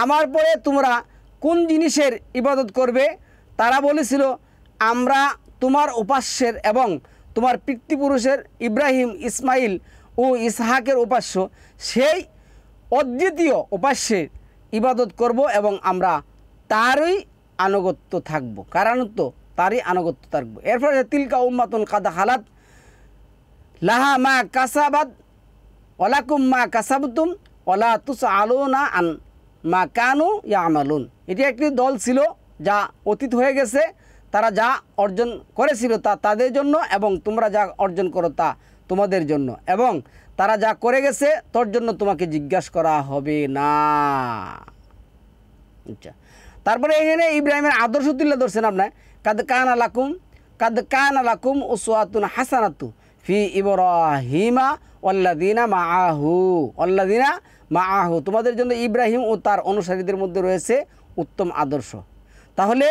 S1: আমার পরে তোমরা কোন জিনিসের ইবাদত করবে? তারা বলেছিল আমরা তোমার উপাস্যের এবং তোমার পিতৃপুরুষের ইব্রাহিম, ইসমাইল ও ইসহাকের উপাস্য সেই অদ্বিতীয় উপাস্যের ইবাদত করব এবং আমরা তারই আনুগত্য থাকব, কারণত্ব তারই আনুগত্য থাকবো। এরপরে তিলকা উম্মাতুন কাদ খালাত লাহা মা কাসাবাত ওয়ালাকুম মা কাসাবতুম ওয়ালা তুসআলুনা আন মা কানু ইয়ামালুন। এটি একটি দল ছিল যা অতীত হয়ে গেছে, তারা যা অর্জন করেছিল তা তাদের জন্য, এবং তোমরা যা অর্জন করো তা তোমাদের জন্য, এবং তারা যা করে গেছে তোর জন্য তোমাকে জিজ্ঞাসা করা হবে না। আচ্ছা, তারপরে এখানে ইব্রাহিমের আদর্শ তুলে ধরছেন আপনার, কাদ কানা লাকুম উসওয়াতুন হাসানাতু ফি ইব্রাহিমা ওয়াল্লাযিনা মাআহু, তোমাদের জন্য ইব্রাহিম ও তার অনুসারীদের মধ্যে রয়েছে উত্তম আদর্শ। তাহলে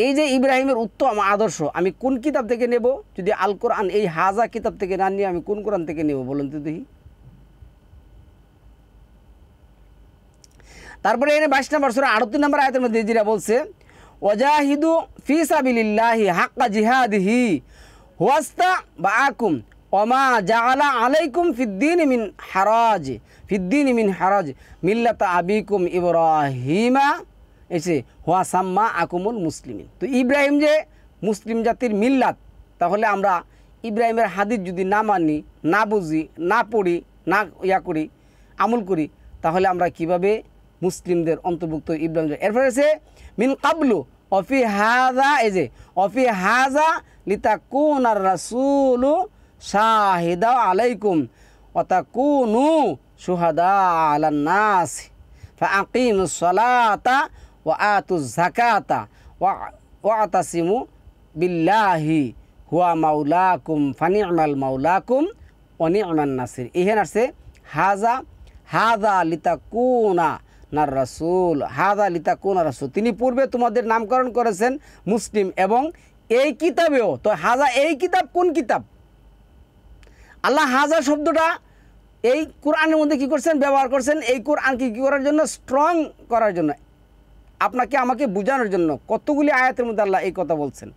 S1: এই যে ইব্রাহিমের উত্তম আদর্শ আমি কোন কিতাব থেকে নেব? যদি আল কোরআন এই হাজা কিতাব থেকে না নিয়ে আমি কোন কোরআন থেকে নেব বলুন তো দেখি। তারপরে এনে 22 নম্বর সূরা 38 নম্বর আয়াতের মধ্যে যেটা বলছে, ওয়াজাহিদু ফি সাবিলিল্লাহি হাক্কা জিহাদিহি ওয়াস্তাবাআকুম ওমা জাআলা আলাইকুম ফিদ্দীনি মিন হারাজ মিল্লাতা আবিকুম ইব্রাহিমা এসে হুয়া সাম্মা আকুমুল মুসলিমিন। তো ইব্রাহিম যে মুসলিম জাতির মিল্লাত, তাহলে আমরা ইব্রাহিমের হাদিস যদি না মানি, না বুঝি, না পড়ি, না করি, আমল করি, তাহলে আমরা কিভাবে মুসলিমদের অন্তর্ভুক্ত ইব্রাহিম? এরপরে আছে মিন কাবলু অফি হাজা, এই যে অফি হাজা লিতাকুনার রাসূলু শাহিদা আলাইকুম ওয়া তাকুনু শুহাদা আলান নাস ফাআকিমুস সালাতা ওয়া আতুজ যাকাতা ওয়া আতাসিমু বিল্লাহি হুয়া মাওলাকুম ফানি'মাল মাওলাকুম ওয়া নি'মান নাসির। এখানে আছে হাজা লিতাকুনা নার রাসূল, হাজা লিতাকুনা রাসূল, তিনি পূর্বে তোমাদের নামকরণ করেছেন মুসলিম, এবং এই কিতাবেও। তো হাজা এই কিতাব কোন কিতাব? আল্লাহ হাজা শব্দটা এই কোরআনের মধ্যে কী করছেন? ব্যবহার করছেন এই কোরআনকে কী করার জন্য? স্ট্রং করার জন্য, আপনাকে আমাকে বোঝানোর জন্য। কতগুলি আয়াতের মধ্যে আল্লাহ এই কথা বলছেন।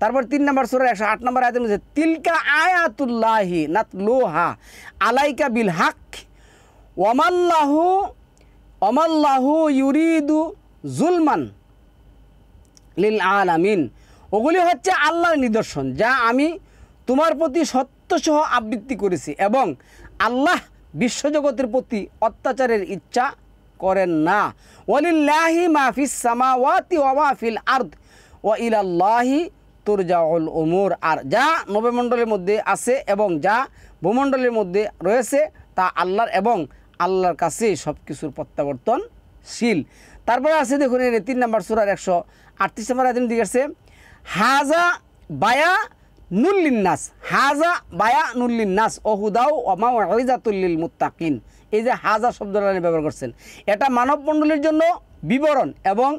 S1: তারপর 3 নম্বর সূরা 108 নম্বর আয়াতের মধ্যে তিলকা আয়াতুল্লাহি নাতলুহা আলাইকা বিল হক ওয়ামাল্লাহু ইউরিদু জুলমান লিল আলামিন। ওগুলি হচ্ছে আল্লাহর নিদর্শন যা আমি তোমার প্রতি সত্যসহ আবৃত্তি করেছি, এবং আল্লাহ বিশ্বজগতের প্রতি অত্যাচারের ইচ্ছা করেন না। ওয়ালিল্লাহি মা ফিস সামাওয়াতি ওয়া মা ফিল আরদ ওয়া ইলাল্লাহি তুরজাউল উমুর। আর যা নবমণ্ডলের মধ্যে আছে এবং যা ভূমণ্ডলের মধ্যে রয়েছে তা আল্লাহর, এবং আল্লাহর কাছে সব কিছুর প্রত্যাবর্তনশীল। তারপরে আছে দেখুন এর 3 নম্বর সূরার 138 নম্বর আয়াতের দিকে আছে হাজা বায়া নুল্লিন্নাস, হাজা বায়া নুল্লিন্নাস ও হুদাও ওয়া মাউইজাতুল লিল মুত্তাকিন। এই যে হাজা শব্দটা ব্যবহার করছেন, এটা মানবমণ্ডলীর জন্য বিবরণ এবং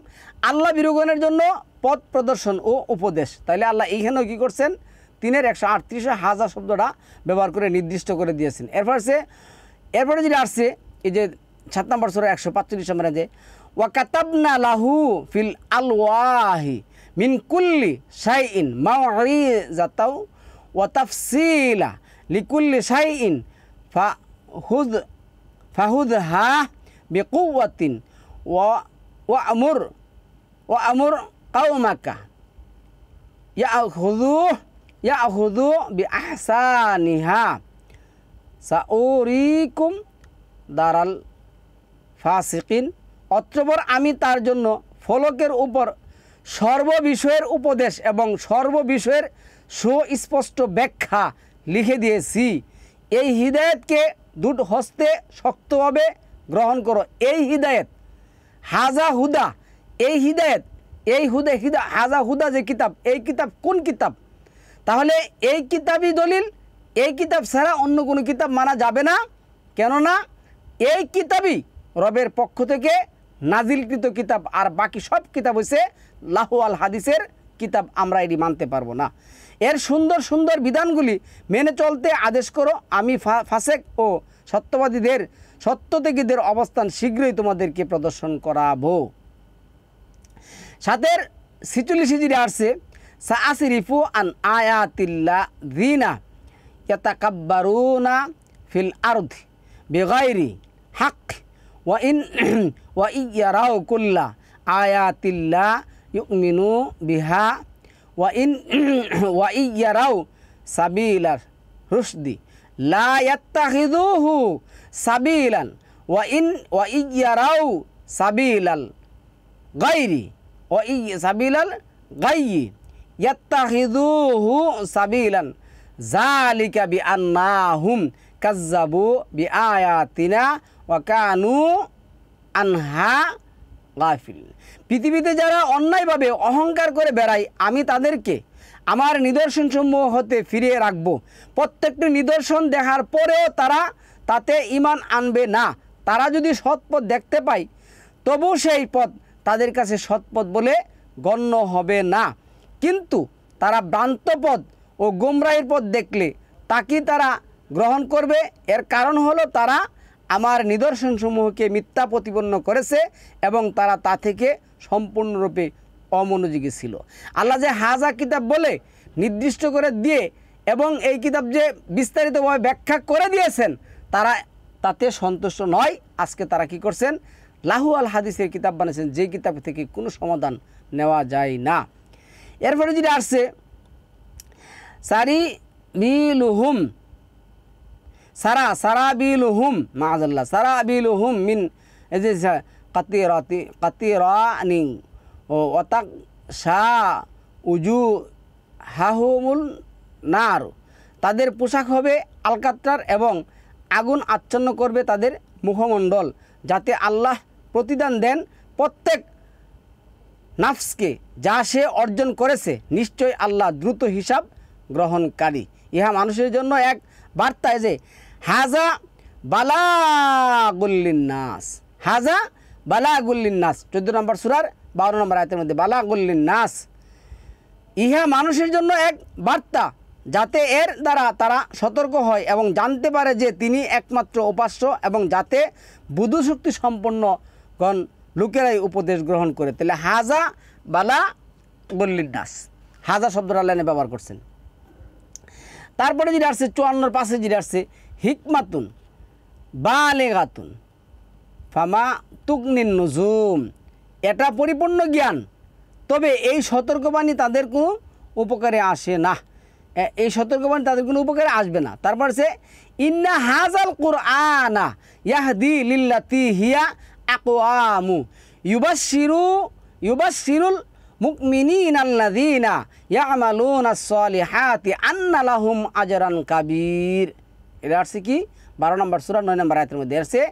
S1: আল্লাহ বিরোগণের জন্য পথ প্রদর্শন ও উপদেশ। তাইলে আল্লাহ এইখানেও কী করছেন? 3-এর 138 হাজা শব্দটা ব্যবহার করে নির্দিষ্ট করে দিয়েছেন। এরপরে যেটা আসছে এই যে 7 নম্বর সূরা 145 নম্বরে যে ওয়া কাতাবনা লাহু ফিল আলওয়াহি মিন কুল্লি শাইইন মাউইজাতাও ওয়া তাফসিলা লিকুল্লি শাইইন ফাহুযহা বিকুওয়াতিন ওয়া আমুর কাওমাকা ইয়াখুযু বিআহসানিহা সাউরিকুম দারাল ফাসিকিন। অতঃপর আমি তার জন্য ফলকের উপর সর্ববিষয়ের উপদেশ এবং সর্ববিষয়ের সুস্পষ্ট ব্যাখ্যা লিখে দিয়েছি। এই হিদায়াতকে দুটো হস্তে শক্তভাবে গ্রহণ করো। এই হিদায়াত হাজা হুদা, এই হিদায়াত হাজা হুদা যে কিতাব, এই কিতাব কোন কিতাব? তাহলে এই কিতাবই দলিল, এই কিতাব ছাড়া অন্য কোনো কিতাব মানা যাবে না। কেননা এই কিতাবই রবের পক্ষ থেকে নাজিলকৃত কিতাব, আর বাকি সব কিতাব হচ্ছে লাহু আল হাদিসের কিতাব। আমরা এটি মানতে পারবো না। এর সুন্দর সুন্দর বিধানগুলি মেনে চলতে আদেশ করো। আমি ফাসেক ও সত্যত্যাগীদের অবস্থান শীঘ্রই তোমাদেরকে প্রদর্শন করাবো। 46 হিজরি আসছে সাআসরিফু আন আয়াতিল্লাযিনা ইয়াতাকাব্বারুনা ফিল আরদি বিগাইরি হক ওয়া ইয়ারাউ কুল্লা আয়াতিল্লা ইউমিনু বিহা ওয়া ইয়ারাউ সাবিলার রুশদি লা ইয়াত্তাখিযুহু সাবিলান ওয়া ইয়ারাউ সাবিলাল গায়রি সাবিলাল গায়ি ইয়াত্তাখিযুহু সাবিলান যালিকা বিআন্নাহুম কাজ্জাবু বিআয়াতিনা ওয়া কানু আনহা গাফিল। পৃথিবীতে যারা অন্যায়ভাবে অহংকার করে বেড়ায়, আমি তাদেরকে আমার নিদর্শনসমূহ হতে ফিরিয়ে রাখব। প্রত্যেকটি নিদর্শন দেখার পরেও তারা তাতে ঈমান আনবে না। তারা যদি সৎপথ দেখতে পায়, তবু সেই পথ তাদের কাছে সৎপথ বলে গণ্য হবে না। কিন্তু তারা ভ্রান্ত পথ ও গোমরাহির পথ দেখলে তাকেই তারা গ্রহণ করবে। এর কারণ হলো তারা আমার নিদর্শনসমূহকে মিথ্যা প্রতিপন্ন করেছে এবং তারা তা থেকে সম্পূর্ণরূপে অমনোযোগী ছিল। আল্লাহ যে হাজা কিতাব বলে নির্দিষ্ট করে দিয়ে এবং এই কিতাব যে বিস্তারিতভাবে ব্যাখ্যা করে দিয়েছেন, তারা তাতে সন্তুষ্ট নয়। আজকে তারা কি করছেন? লাহু আল হাদিসের কিতাব বানিয়েছেন, যে কিতাব থেকে কোনো সমাধান নেওয়া যায় না। এরপরে যেটা আসছে সারাবিলুহুম মাআযাল্লাহ সারাবিলুহুম মিন কাতিরানি ওয়া তাকশা উজুহাহুমুল নার। তাদের পোশাক হবে আলকাত্রার এবং আগুন আচ্ছন্ন করবে তাদের মুখমণ্ডল, যাতে আল্লাহ প্রতিদান দেন প্রত্যেক নাফসকে যা সে অর্জন করেছে। নিশ্চয় আল্লাহ দ্রুত হিসাব গ্রহণকারী। ইহা মানুষের জন্য এক বার্তা যে হাজা বালাগুল্লিন্নাস, হাজা বালাগুল্লিন্নাস 14 নম্বর সূরার 12 নম্বর আয়াতের মধ্যে বালাগুল্লিন্নাস। ইহা মানুষের জন্য এক বার্তা, যাতে এর দ্বারা তারা সতর্ক হয় এবং জানতে পারে যে তিনি একমাত্র উপাস্য, এবং যাতে বুদ্ধশক্তি সম্পন্নগণ লোকেরাই উপদেশ গ্রহণ করে। তাহলে হাজা বালাগুল্লিন্নাস, হাজা শব্দটা আল্লাহ ব্যবহার করছেন। তারপরে যেটা আসছে 54 পাশে যেটা আসছে হিকমাতুন বালেগাতুন ফামা তুগনিন নুজুম। এটা পরিপূর্ণ জ্ঞান, তবে এই সতর্কবাণী তাদের কোনো উপকারে আসে না। এই সতর্কবাণী তাদের কোনো উপকারে আসবে না। তারপর সে ইন্না হাজাল কুরআনা ইয়াহদি লিল্লাতি হিয়া আকওয়ামু ইউবাশশিরুল মুমিনিনাল্লাযীনা ইয়ামালুনাস সালিহাতি আন্না লাহুম আজরান কাবীর। এটা আছে কি 12 নম্বর সূরা 9 নম্বর আয়াতের মধ্যে আছে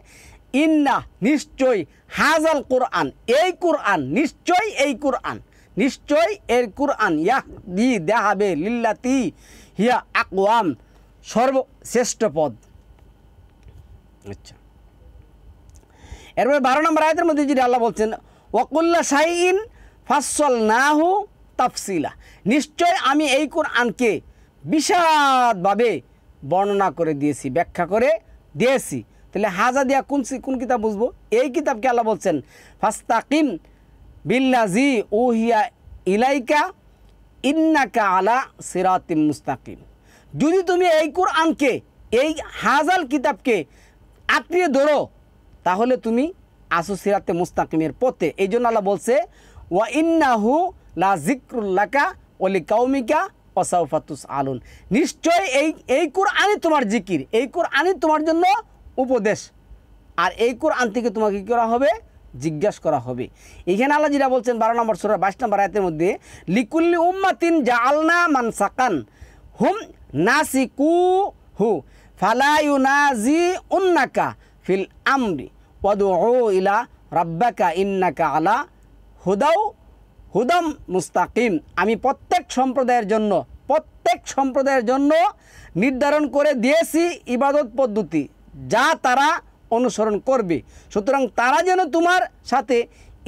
S1: ইন্না নিশ্চয় হাজাল কুরআন, এই কুরআন নিশ্চয়, এই কুরআন নিশ্চয়, এর কুরআন ইয়াহদি দেখাবে লিল্লাতি হিয়া আকওয়াম সর্বশ্রেষ্ঠ পদ। আচ্ছা, এরপরে 12 নম্বর আয়াতের মধ্যে যেটা আল্লাহ বলছেন ওয়াকুল্লা শাইইন ফাসসালনাহু তাফসিলা। নিশ্চয় আমি এই কুরআনকে বিশদভাবে বর্ণনা করে দিয়েছি, ব্যাখ্যা করে দিয়েছি। তাহলে হাজা দিয়া কোন কিতাব বুঝবো? এই কিতাবকে আল্লাহ বলছেন ফাস্তাকিম বিল্লাজি উহিয়া ইলাইকা ইন্নাকা আলা সিরাতিম মুস্তাকিম। যদি তুমি এই কোরআনকে, এই হাজাল কিতাবকে আঁকড়িয়ে ধরো, তাহলে তুমি আসো সিরাতে মুস্তাকিমের পথে। এই জন্য আল্লাহ বলছে ওয়া ইন্নাহু লা যিকরুল্লাকা ওয়া লিকাউমিকা ওয়া সাউফা তুসআলুন, নিশ্চয় এই কোরআনই তোমার জিকির, এই কোরআনই তোমার জন্য উপদেশ, আর এই কোরআন থেকে তোমাকে কী করা হবে? জিজ্ঞাসা করা হবে। এখানে আল্লাহ যেটা বলছেন 12 নম্বর সূরা 22 নম্বর আয়াতের মধ্যে, লিকুল্লি উম্মাতিন জাআলনা মানসাকান হুম নাসিকুহু ফালা ইউনাজিউন্নাকা ফিল আমরি ওয়াদউ ইলা রাব্বাকা ইন্নাকা আলা হুদাম মুস্তাকিম। আমি প্রত্যেক সম্প্রদায়ের জন্য নির্ধারণ করে দিয়েছি ইবাদত পদ্ধতি, যা তারা অনুসরণ করবে। সুতরাং তারা যেন তোমার সাথে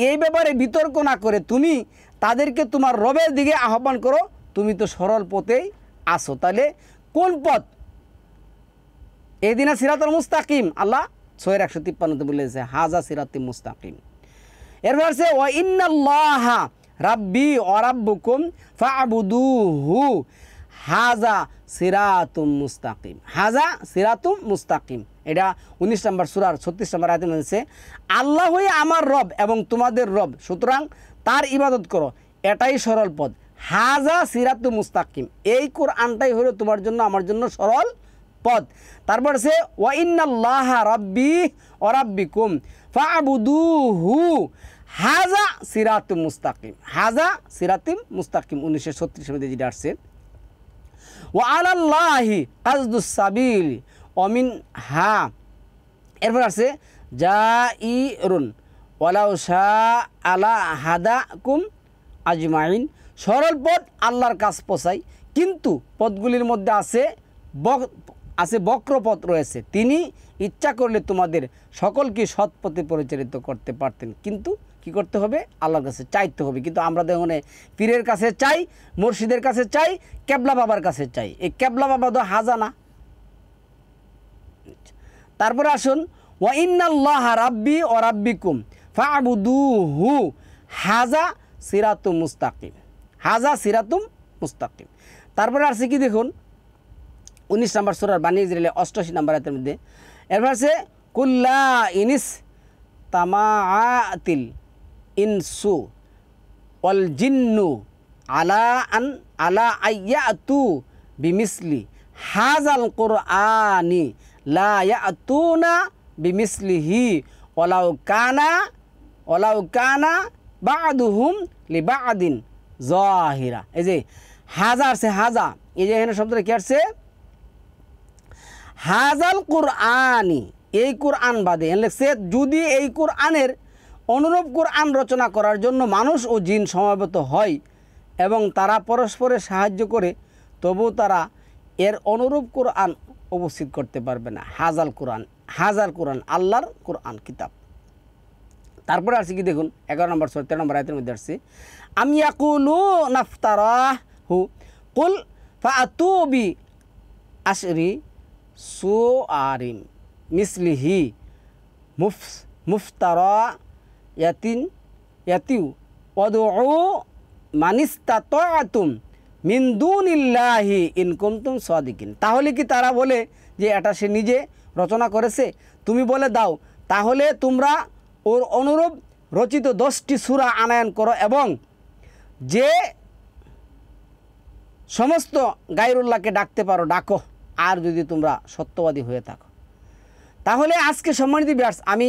S1: এই ব্যাপারে বিতর্ক না করে তুমি তাদেরকে তোমার রবের দিকে আহ্বান করো, তুমি তো সরল পথেই আসো। তাহলে কোন পথ? এদিনা সিরাতুল মুস্তাকিম আল্লাহ 6:153 বলেছে হাজা সিরাতুল মুস্তাকিম। এরপর আছে ওয়া ইন্নাল্লাহা রাব্বি ওয়া রাব্বুকুম ফা'বুদুহু হাজা সিরাতুম মুস্তাকিম। হাজা সিরাতুম মুস্তাকিম, এটা 19 নম্বর সূরার 36 নম্বর আয়াতে বলেছে আল্লাহই আমার রব এবং তোমাদের রব, সুতরাং তার ইবাদত করো, এটাই সরল পথ। হাজা সিরাতুম মুস্তাকিম, এই কোরআনটাই হলো তোমার জন্য আমার জন্য সরল পথ। তারপর আছে ওয়া ইন্নাল্লাহা রাব্বি ওয়া রাব্বিকুম ফা'বুদুহু হাজা সিরাতুম মুস্তাকিম। হাজা সিরাতুম মুস্তাকিম 1936 মধ্যে যেটা আসছে ওয়া আলাল্লাহি কাসদুস সাবিল অমিন হা। এরপর আছে জাইরুন ওয়ালাউ আলা হাদাকুম আজমাইন, সরল পথ আল্লাহর কাছ পৌঁছায়, কিন্তু পথগুলির মধ্যে আছে বক্র পথ রয়েছে। তিনি ইচ্ছা করলে তোমাদের সকলকে সৎ পথে পরিচালিত করতে পারতেন, কিন্তু কি করতে হবে? আল্লাহর কাছে চাইতে হবে। কিন্তু আমরা দেখুন পীরের কাছে চাই, মুর্শিদের কাছে চাই, কেবলা বাবার কাছে চাই। এই কেবলা বাবা তো হাজা না। তারপরে আসুন ওয়া ইন্নাল্লাহা রাব্বি ওয়া রাব্বিকুম ফা'বুদুহু হাজা সিরাতুম মুস্তাকিম। হাজা সিরাতুম মুস্তাকিম। তারপরে আসছে কি দেখুন 19 নম্বর সূরার বানী ইসরাঈলের 88 নম্বর আয়াতের মধ্যে, এরপর আছে কুল্লা ইনিস তামাআতিল ইনসু ওয়াল জিন্নু আলা আইয়াতু বিমিসলি হাজাল কুরআনি লা ইয়াতুনা বিমিসলিহি ওয়ালাউ কানা বা'দুহুম লিবা'দিন যাহিরা। এই যে হাজা আছে, হাজা, এই যে এখানে শব্দটা কি আসছে? হাজাল কুরআনি, এই কোরআন বাদে লেখছে যদি এই কোরআনের অনুরূপ কোরআন রচনা করার জন্য মানুষ ও জিন সমবেত হয় এবং তারা পরস্পরের সাহায্য করে, তবু তারা এর অনুরূপ কোরআন উপস্থিত করতে পারবে না। হাজাল কোরআন আল্লাহর কোরআন কিতাব। তারপরে আসছে কি দেখুন 11 নম্বর সূরা 13 নম্বর আয়াতের মধ্যে আসছে আম ইয়াকুলুনা ইফতারাহু কুল ফাআতু বি আশরি সুআরিন মিসলিহি মুফতারায়াতিন ওয়াদউ মানিস্তাতাআতুম মিন দুনিল্লাহি ইন কুনতুম সাদিকিন। তাহলে কি তারা বলে যে এটা সে নিজে রচনা করেছে? তুমি বলে দাও তাহলে তোমরা ওর অনুরূপ রচিত 10টি সূরা আনয়ন করো এবং যে সমস্ত গায়রুল্লাহকে ডাকতে পারো ডাকো, আর যদি তোমরা সত্যবাদী হয়ে থাকো। তাহলে আজকে সম্মানিত ভিউয়ার্স, আমি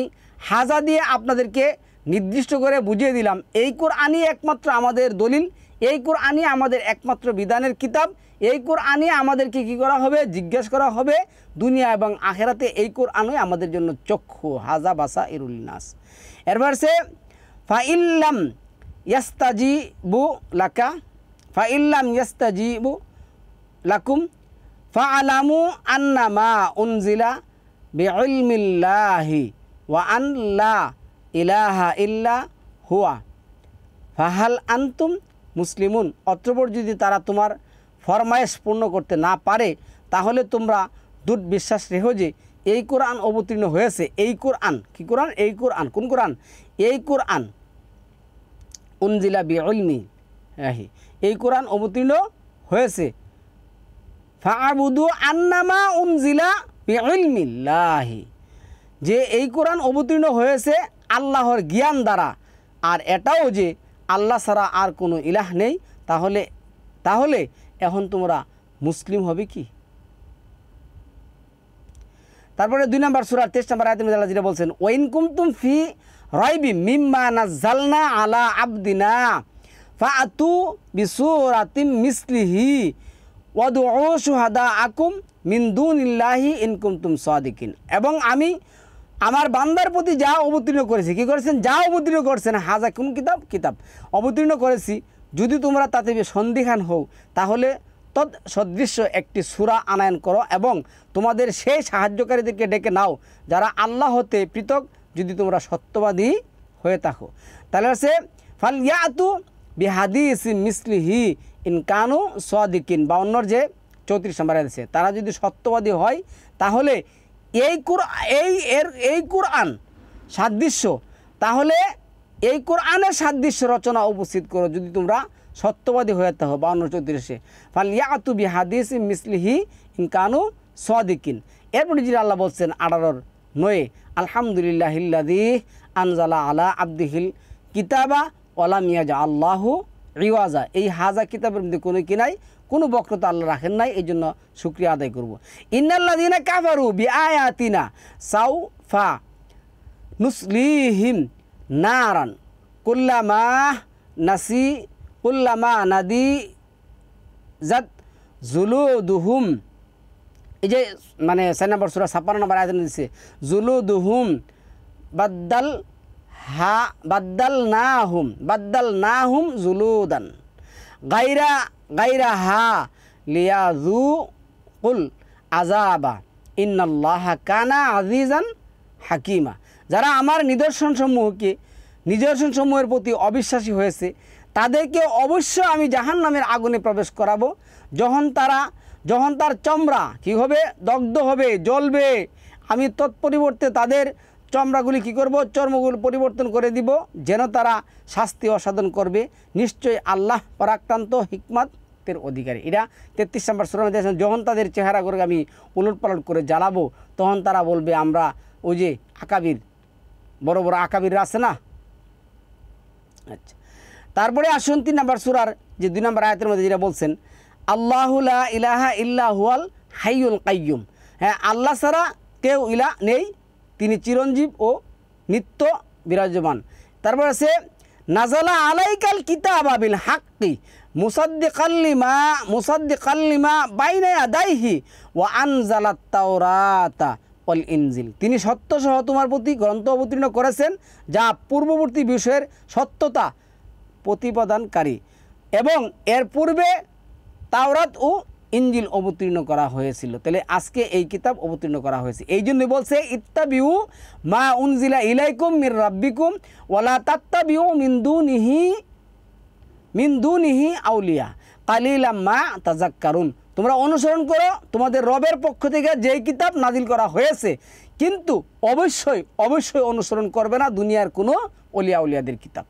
S1: হাজা দিয়ে আপনাদেরকে নির্দিষ্ট করে বুঝিয়ে দিলাম এই কোরআনই একমাত্র আমাদের দলিল, এই কোরআনই আমাদের একমাত্র বিধানের কিতাব, এই কোরআনই আমাদেরকে কি করা হবে? জিজ্ঞাসা করা হবে দুনিয়া এবং আখেরাতে। এই কোরআনই আমাদের জন্য চক্ষু হাজা বাসা ইরুল নাস। এরপর সে ফাইল্লাম ইয়াস্তাজিবু লাকুম ফাআলামু আন্নামা উনজিলা বিইলমিল্লাহি ওয়া আন লা ইলাহা ইল্লা হুয়া ফাহাল আনতুম মুসলিমুন। অতঃপর যদি তারা তোমার ফরমায়েশ পূর্ণ করতে না পারে, তাহলে তোমরা দৃঢ় বিশ্বাস রেখো যে এই কোরআন অবতীর্ণ হয়েছে। এই কোরআন কি কোরআন? এই কোরআন কোন কোরআন? এই কোরআন উনজিলা বিইলমিল্লাহি, এই কোরআন অবতীর্ণ হয়েছে ফাআবুদু আন্নামা উনজিলা বিইলমিল্লাহি, যে এই কোরআন অবতীর্ণ হয়েছে আল্লাহর জ্ঞান দ্বারা, আর এটাও যে আল্লাহ ছাড়া আর কোনো ইলাহ নেই। তাহলে এখন তোমরা মুসলিম হবে কি? তারপরে 2 নম্বর সূরা 23 নম্বর আয়াতে আল্লাহ যেটা বলছেন, ওয়াইন কুমতুম ফি রাইবি মিম্মা নাযালনা আলা আবদিনা ফাআতু বিসূরাতিম মিসলিহি ওয়াদউ শুহাদাআকুম মিন দুনিল্লাহি ইন কুনতুম সাদিকিন। এবং আমি আমার বান্দার প্রতি যা অবতীর্ণ করেছি, কী করেছেন? যা অবতীর্ণ করেছেন, হাজা কোন কিতাব অবতীর্ণ করেছি, যদি তোমরা তাতে সন্দিহান হও তাহলে তদ সদৃশ্য একটি সূরা আনয়ন করো এবং তোমাদের সেই সাহায্যকারীদেরকে ডেকে নাও যারা আল্লাহ হতে পৃথক, যদি তোমরা সত্যবাদী হয়ে থাকো। তাহলে হচ্ছে ফাল ইয়াতু বিহাদিসিম মিসলিহি ইন কানু সাদিকিন, 52 যে 34 নম্বর আছে, তারা যদি সত্যবাদী হয় তাহলে এই কোরআন সাদৃশ্য, তাহলে এই কোরআনের সাদৃশ্য রচনা উপস্থিত করো যদি তোমরা সত্যবাদী হয়ে থাকো। 52-34 ফাল ইয়াতু বিহাদিসিম মিসলিহি ইন কানু সাদিকিন। এরপরে যে আল্লাহ বলছেন 18-9, আলহামদুলিল্লাহিল্লাযী আনজালা আলা আবদিহিল কিতাবা ওয়ালাম ইয়াজআল্লাহু ইওয়াজা। এই হাজা কিতাবের মধ্যে কোনো কি নাই, কোনো বক্রতা আল্লাহ রাখেন নাই, এই জন্য শুকরিয়া আদায় করব। ইন্নাল্লাযীনা কাফারু বিআয়াতিনা সাউফা নুসলিহিম নারান কুল্লামা নাদি জাত জুলুদুহুম। এই যে মানে 4 নম্বর সূরা 56 নম্বর আয়াতে দিচ্ছে, জুলুদুহুম বাদ্দালনাহুম জুলুদান গায়রাহা লিয়াযুকুল আযাবা ইন্নাল্লাহা কানা আজিজান হাকিমা। যারা আমার নিদর্শনসমূহের প্রতি অবিশ্বাসী হয়েছে তাদেরকে অবশ্য আমি জাহান্নামের আগুনে প্রবেশ করাবো, যখন তার চামড়া কী হবে, দগ্ধ হবে, জ্বলবে। আমি তৎপরিবর্তে তাদের চামড়াগুলি কী করব, চর্মগুলো পরিবর্তন করে দিব, যেন তারা শাস্তি অসাধন করবে। নিশ্চয়ই আল্লাহ পরাক্রান্ত হিকমতের অধিকারী। এরা 33 নম্বর সূরা মধ্যে আছেন, যখন তাদের চেহারাগুলো আমি উলটপালট করে জ্বালাবো তখন তারা বলবে আমরা ওই যে আকাবির, বড় বড় আকাবিররা আছে না। আচ্ছা, তারপরে আসুন 3 নম্বর সূরার যে 2 নম্বর আয়াতের মধ্যে যেটা বলছেন, আল্লাহু লা ইলাহা ইল্লা হুয়াল হাইয়ুল কাইয়্যুম। হ্যাঁ, আল্লাহ ছাড়া কেউ ইলাহ নেই, তিনি চিরঞ্জীব ও নিত্য বিরাজমান। তারপর আছে নাজালা আলাইকাল কিতাবা বিল হাক্কি মুসাদ্দিকাল লিমা বাইনা ইয়াদাইহি ওয়া আনজালাত তাওরাতা ওয়াল ইনজিল। তিনি সত্যসহ তোমার প্রতি গ্রন্থ অবতীর্ণ করেছেন যা পূর্ববর্তী বিষয়ের সত্যতা প্রতিপাদনকারী, এবং এর পূর্বে তাওরাত ও ইনজিল অবতীর্ণ করা হয়েছিল। তাহলে আজকে এই কিতাব অবতীর্ণ করা হয়েছে। এই জন্য বলছে ইত্তাবিউ মা উনজিলা ইলাইকুম মির রাব্বিকুম ওয়ালা তাত্তাবিউ মিন দুনিহি আউলিয়া কালিলাম মা তাযাক্কারুন। তোমরা অনুসরণ করো তোমাদের রবের পক্ষ থেকে যেই কিতাব নাজিল করা হয়েছে, কিন্তু অবশ্যই অনুসরণ করবে না দুনিয়ার কোনো উলিয়াদের কিতাব।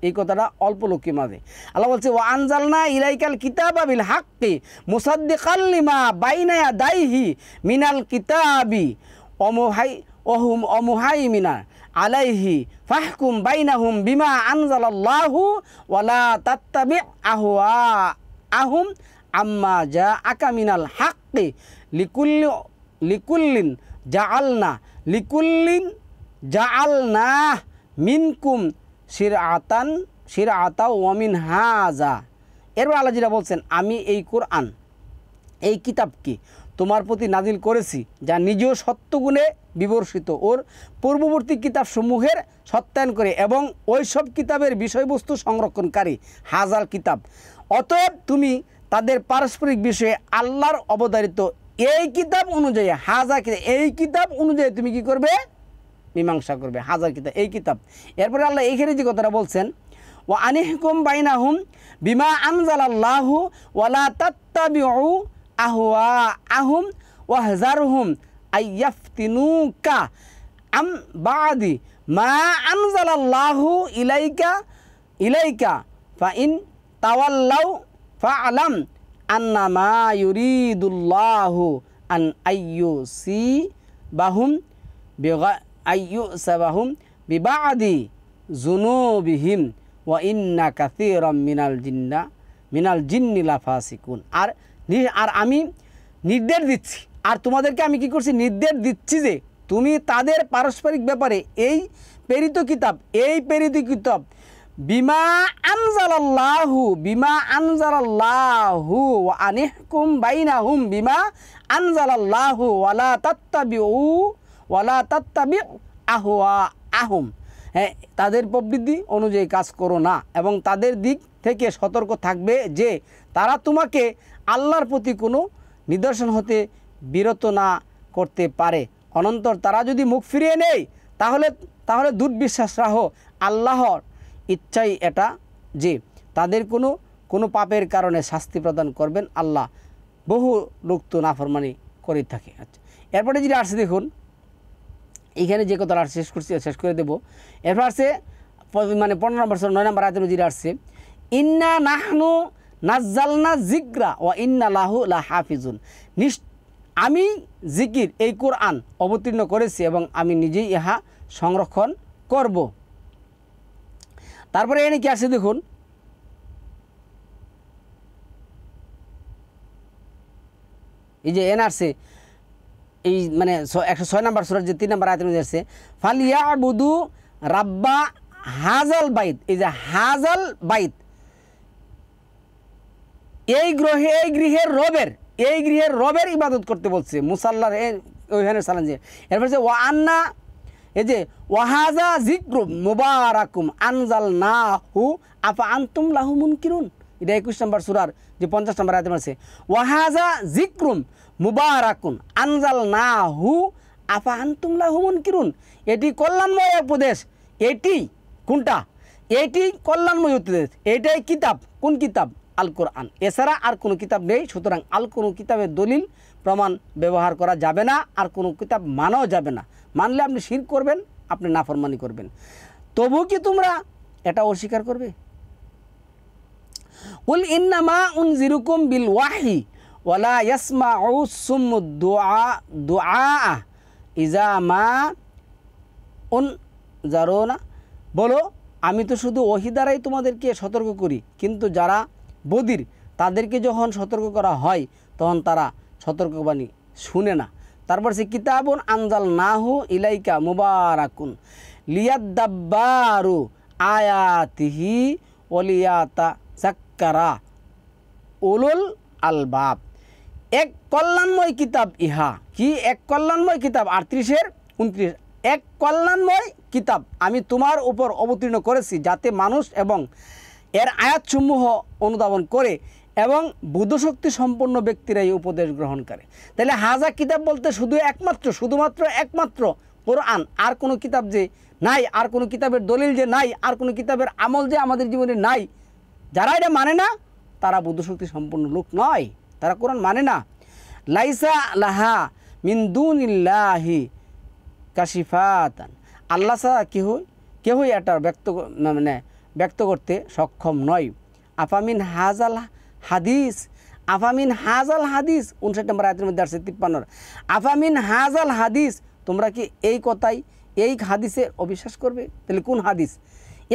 S1: এই কথাটা অল্প লোকের মাঝে। আল্লাহ বলছে ওয়া আনজালনা ইলাইকাল কিতাবা বিল হাক্কি মুসাদ্দিকাল লিমা বাইনা ইয়াদাইহি মিনাল কিতাবি অমুহাইমিনা আলাইহি ফাহকুম বাইনাহুম বিমা আনজালাল্লাহু ওয়ালা তাত্তাবি আহওয়াআহুম আম্মা জাআকা মিনাল হাক্কি লিকুল্লিন জাআলনা মিনকুম শিরআতা ওয়া মিনহাজা। এরপর আল্লাহ যেটা বলছেন, আমি এই কোরআন, এই কিতাবকে তোমার প্রতি নাজিল করেছি যা নিজেও সত্যগুণে বিবর্ষিত, ওর পূর্ববর্তী কিতাবসমূহের সত্যায়ন করে এবং ওই সব কিতাবের বিষয়বস্তু সংরক্ষণকারী হাজাল কিতাব। অতএব তুমি তাদের পারস্পরিক বিষয়ে আল্লাহর অবতারিত এই কিতাব অনুযায়ী এই কিতাব অনুযায়ী তুমি কি করবে, মীমাংসা করবে। হাজার কিতাব, এই কিতাব। এরপরে আল্লাহ এইখানে যে কথাটা বলছেন, ওয়া আনিহকুম বাইনাহুম বিমা আনজালাল্লাহু ওয়ালা তাত্তাবিউ আহওয়াআহুম ওয়াহজারহুম আইয়াফতিনুকা আম বাদি মা আনজালাল্লাহু ইলাইকা ফাইন তাওয়াল্লাউ ফাআলাম আন্নামা ইউরিদুল্লাহু আন আইয়ুসাবাহুম বিবাদি যুনুবিহিম ওয়া ইন্না কাসীরাম মিনাল জিন্নি লাফাসিকুন। আর আমি নির্দেশ দিচ্ছি, আর তোমাদেরকে আমি কি করছি, নির্দেশ দিচ্ছি যে তুমি তাদের পারস্পরিক ব্যাপারে এই প্রেরিত কিতাব বিমা আনজালাল্লাহু ওয়া আনিহকুম বাইনাহুম বিমা আনজালাল্লাহু ওয়ালা তাত্তাবিউ আহওয়াআহুম। হ্যাঁ, তাদের প্রবৃত্তি অনুযায়ী কাজ করো না এবং তাদের দিক থেকে সতর্ক থাকবে যে তারা তোমাকে আল্লাহর প্রতি কোনো নিদর্শন হতে বিরত না করতে পারে। অনন্তর তারা যদি মুখ ফিরিয়ে নেয় তাহলে দুর্বিশ্বাস রাখো, আল্লাহর ইচ্ছাই এটা যে তাদের কোনো পাপের কারণে শাস্তি প্রদান করবেন আল্লাহ। বহু লোক তো নাফরমানি করে থাকে। আচ্ছা, এরপরে যেটা আসছে দেখুন, এইখানে যে কথাটা শেষ করে দেবো। এরপর আসছে মানে 15 নম্বর 9 নম্বর আয়াতের যেটা আসছে, ইন্না নাহনু নাজ্জালনা যিকরা ওয়া ইন্না লাহু লাহাফিজুন। আমি জিকির এই কোরআন অবতীর্ণ করেছি এবং আমি নিজেই ইহা সংরক্ষণ করব। তারপরে এখানে কি আসছে দেখুন, এই যে আসছে এই মানে 106 নম্বর সূরার যে 3 নম্বর আয়াতের মধ্যে আসছে, ফালিয়াবুদু রাব্বা হাজাল বাইত। এই যে হাজাল বাইত, এই গৃহের রবের ইবাদত করতে বলছে, মুসাল্লার ওইখানে সালাম যে। এরপর যে ওয়ান্না, এই যে ওয়াহাজা যিকরুম মুবারাকুম আনজালনাহু আফা আনতুম লাহু মুনকিরুন। এটা 21 নম্বর সূরার যে 50 নম্বর আয়াতে আছে, ওয়াহাজা যিকরুম মুবারাকুন আনজালনাহু আফা আনতুম লাহু মুনকিরুন। এটি কল্যাণময় উপদেশ। এটি কোনটা? এটি কল্যাণময় উপদেশ, এটাই কিতাব। কোন কিতাব? আল কোরআন। এছাড়া আর কোনো কিতাব নেই। সুতরাং কোনো কিতাবের দলিল প্রমাণ ব্যবহার করা যাবে না, আর কোনো কিতাব মানাও যাবে না। মানলে আপনি শিরক করবেন, আপনি নাফরমানি করবেন। তবু কি তোমরা এটা অস্বীকার করবে? কুল ইন্নামা উনজিরুকুম বিল ওয়াহি ওয়ালা ইয়াসমাউ সুম্মুদ দুআ ইজা মা উনজারুনা। বলো, আমি তো শুধু ওহী দ্বারাই তোমাদেরকে সতর্ক করি, কিন্তু যারা বধির তাদেরকে যখন সতর্ক করা হয় তখন তারা সতর্কবাণী শুনে না। তারপর সে কিতাবুন আনজালনাহু ইলাইকা মুবারাকুন লিয়াদ্দাব্বারু আয়াতিহি ওয়ালিয়াতাযাক্কারা উলুল আলবাব। এক কল্যাণময় কিতাব ইহা। কি এক কল্যাণময় কিতাব? 38-29। এক কল্যাণময় কিতাব আমি তোমার উপর অবতীর্ণ করেছি, যাতে মানুষ এবং এর আয়াতসমূহ অনুধাবন করে এবং বুদ্ধশক্তি সম্পন্ন ব্যক্তিরা এই উপদেশ গ্রহণ করে। তাহলে হাজা কিতাব বলতে শুধুমাত্র একমাত্র কোরআন। আর কোনো কিতাব যে নাই, আর কোনো কিতাবের দলিল যে নাই, আর কোনো কিতাবের আমল যে আমাদের জীবনে নাই, যারা এটা মানে না তারা বুদ্ধশক্তি সম্পন্ন লোক নয়, তারা কোরআন মানে না। লাইসা লাহা মিন দুনিল্লাহি কাশিফাতান। আল্লাহ ছাড়া কেহই এটা ব্যক্ত করতে সক্ষম নয়। আফামিন হাজাল হাদিস 59 নম্বর আয়াতের মধ্যে আসছে 53। আফামিন হাজাল হাদিস, তোমরা কি এই হাদিসে অবিশ্বাস করবে? তাহলে কোন হাদিস?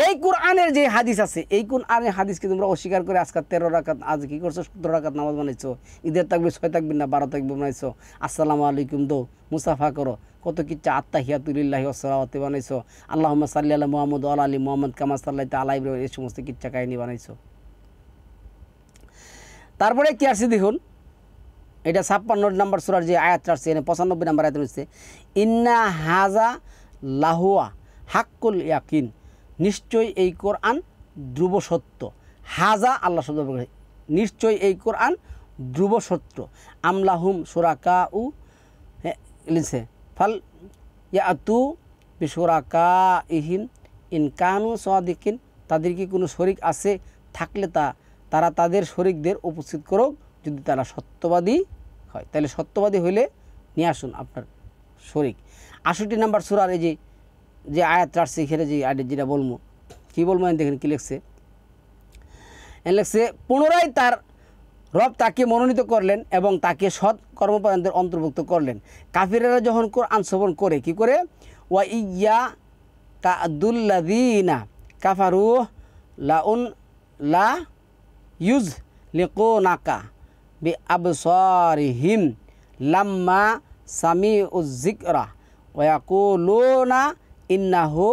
S1: এই কোরআনের যে হাদিস আছে, এই কোরআনের হাদিসকে তোমরা অস্বীকার করে আজকে 13 রাকাত, আজ কি করছো 17 রাকাত নামাজ বানাইছো, ঈদের তাকবীর 6 তাকবীর না 12 তাকবীর বানাইছো, আসসালামু আলাইকুম দো মুসাফা করো, কত কিচ্ছা আত্তাহিয়াতুলিল্লাহি ওয়াসসালাওয়াতু বানাইছো, আল্লাহুম্মা সাল্লি আলা মুহাম্মদ ওয়া আলা আলি মুহাম্মদ কামা সাল্লাইতা আলা ইব্রাহিম, এই সমস্ত কিচ্ছা কাহিনী বানাইছো। তারপরে কি আসছে দেখুন, এটা 56 নম্বর সূরার যে আয়াতটা আসছে, 95 নম্বর আয়াত হচ্ছে, ইন্না হাজা লাহুয়া হাক্কুল ইয়াকিন। নিশ্চয়ই এই কোরআন ধ্রুব সত্য। হাজা আল্লাহ শব্দ, নিশ্চয়ই এই কোরআন ধ্রুব সত্য। আমলাহুম সুরাকা উ লিখছে ফাল ইয়াতু বিসুরাকা ইহিম ইনকানু সাদিকিন। তাদের কি কোনো শরিক আছে? থাকলে তারা তাদের শরিকদের উপস্থিত করুক, যদি তারা সত্যবাদী হয়। তাহলে সত্যবাদী হইলে নিয়ে আসুন আপনার শরিক। 68 নম্বর সূরার এই যে আয়াত আসছে, এখানে যে আয়াত যেটা বলবো, কী বলবো দেখেন কী লিখছে। লিখছে পুনরায় তার রব তাকে মনোনীত করলেন এবং তাকে সৎ কর্মপরায়ণদের অন্তর্ভুক্ত করলেন। কাফিরেরা যখন কোরআন শ্রবণ করে কি করে, ওয়া ইয়া কাদুল্লাযীনা কাফারু লাউন লা ইউজ লিকুনাকা বি আবসারিহিম লাম্মা সামিউজ যিকরা ওয়া ইয়াকুলুনা ইন্নাহু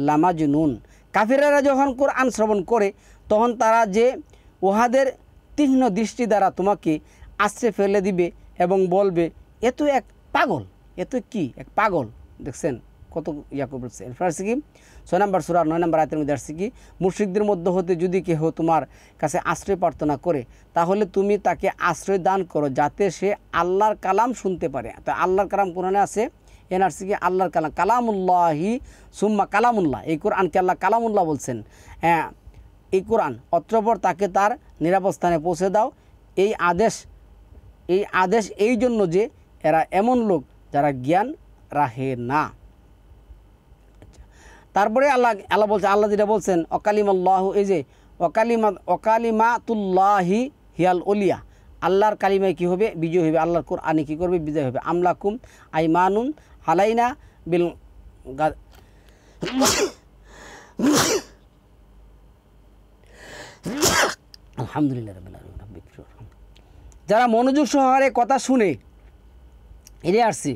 S1: লামাজনুন। কাফিরেরা যখন কোরআন শ্রবণ করে তখন তারা যে উহাদের তীক্ষ্ণ দৃষ্টি দ্বারা তোমাকে আশ্রে ফেলে দিবে এবং বলবে এ তো এক পাগল, এ তো কি এক পাগল। দেখছেন কত ইয়া করছে। এরপর আসছে কি 6 নম্বর সূরা 9 নম্বর আয়াতের মধ্যে আসছে কি, মুশরিকদের মধ্য হতে যদি কেহ তোমার কাছে আশ্রয় প্রার্থনা করে তাহলে তুমি তাকে আশ্রয় দান করো যাতে সে আল্লাহর কালাম শুনতে পারে। তো আল্লাহর কালাম কোরআনে আছে, এনআরসি কি আল্লাহর কালাম, কালামুল্লাহি সুম্মা কালামুল্লাহ। এই কোরআনকে আল্লাহ কালামুল্লাহ বলছেন। হ্যাঁ, এই কোরআন অতঃপর তাকে তার নিরাপদ স্থানে পৌঁছে দাও। এই আদেশ এই জন্য যে এরা এমন লোক যারা জ্ঞান রাখে না। তারপরে আল্লাহ বলছে, আল্লাহ যেটা বলছেন অকালিমাল্লাহু, এই যে অকালিমাতুল্লাহি হিয়াল ওলিয়া, আল্লাহর কালিমায় কী হবে, বিজয় হবে। আল্লাহর কোরআনে কী করবে, বিজয় হবে। আমলাকুম আইমানুন হালাইনা বিল আলহামদুলিল্লাহ রাব্বিল আলামিন। যারা মনোযোগ সহকারে কথা শুনে এরে আসছে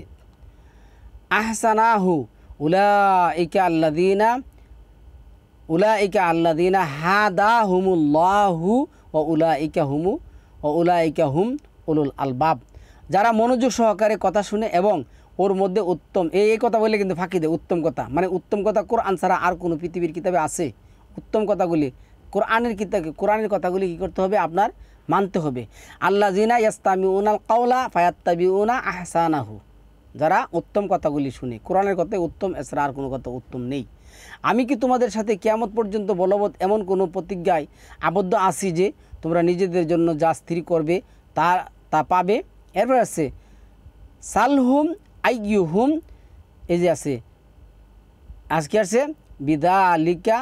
S1: আহসানাহু উলাইকা আল্লাযীনা হাদাহুমুল্লাহু ওয়া উলাইকা হুম উলুল আলবাব। যারা মনোযোগ সহকারে কথা শুনে এবং ওর মধ্যে উত্তম, এই কথা বললে কিন্তু ফাঁকি দেয়, উত্তম কথা মানে উত্তম কথা কোরআন ছাড়া আর কোনো পৃথিবীর কিতাবে আছে? উত্তম কথাগুলি কোরআনের কথাগুলি কী করতে হবে, আপনার মানতে হবে। আল্লাযীনা ইয়াস্তামিউনাল কাওলা ফায়াত্তাবিউনা আহসানাহু, যারা উত্তম কথাগুলি শুনে। কোরআনের কথায় উত্তম, এছাড়া আর কোনো কথা উত্তম নেই। আমি কি তোমাদের সাথে কিয়ামত পর্যন্ত বলবৎ এমন কোনো প্রতিজ্ঞায় আবদ্ধ আছি যে তোমরা নিজেদের জন্য যা স্থির করবে তা পাবে? এরপর আছে সালহুম আইয়ুহুম, এই যে আছে আজকে আছে বিদালিকা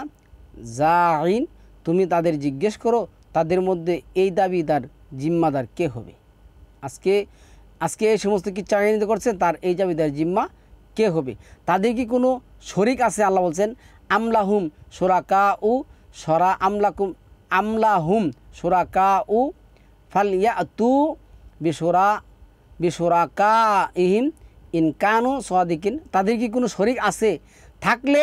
S1: জাইন, তুমি তাদের জিজ্ঞেস করো তাদের মধ্যে এই দাবিদার জিম্মাদার কে হবে। আজকে এই সমস্ত কি চাহিদা করছেন তার এই দাবিদার জিম্মা কে হবে? তাদের কি কোনো শরিক আছে? আল্লাহ বলছেন আমলাহুম সুরাকাউ ফালইয়াতু বিশুরাকাইহিম ইন কানু সাদিকিন। তাদের কি কোনো শরিক আছে? থাকলে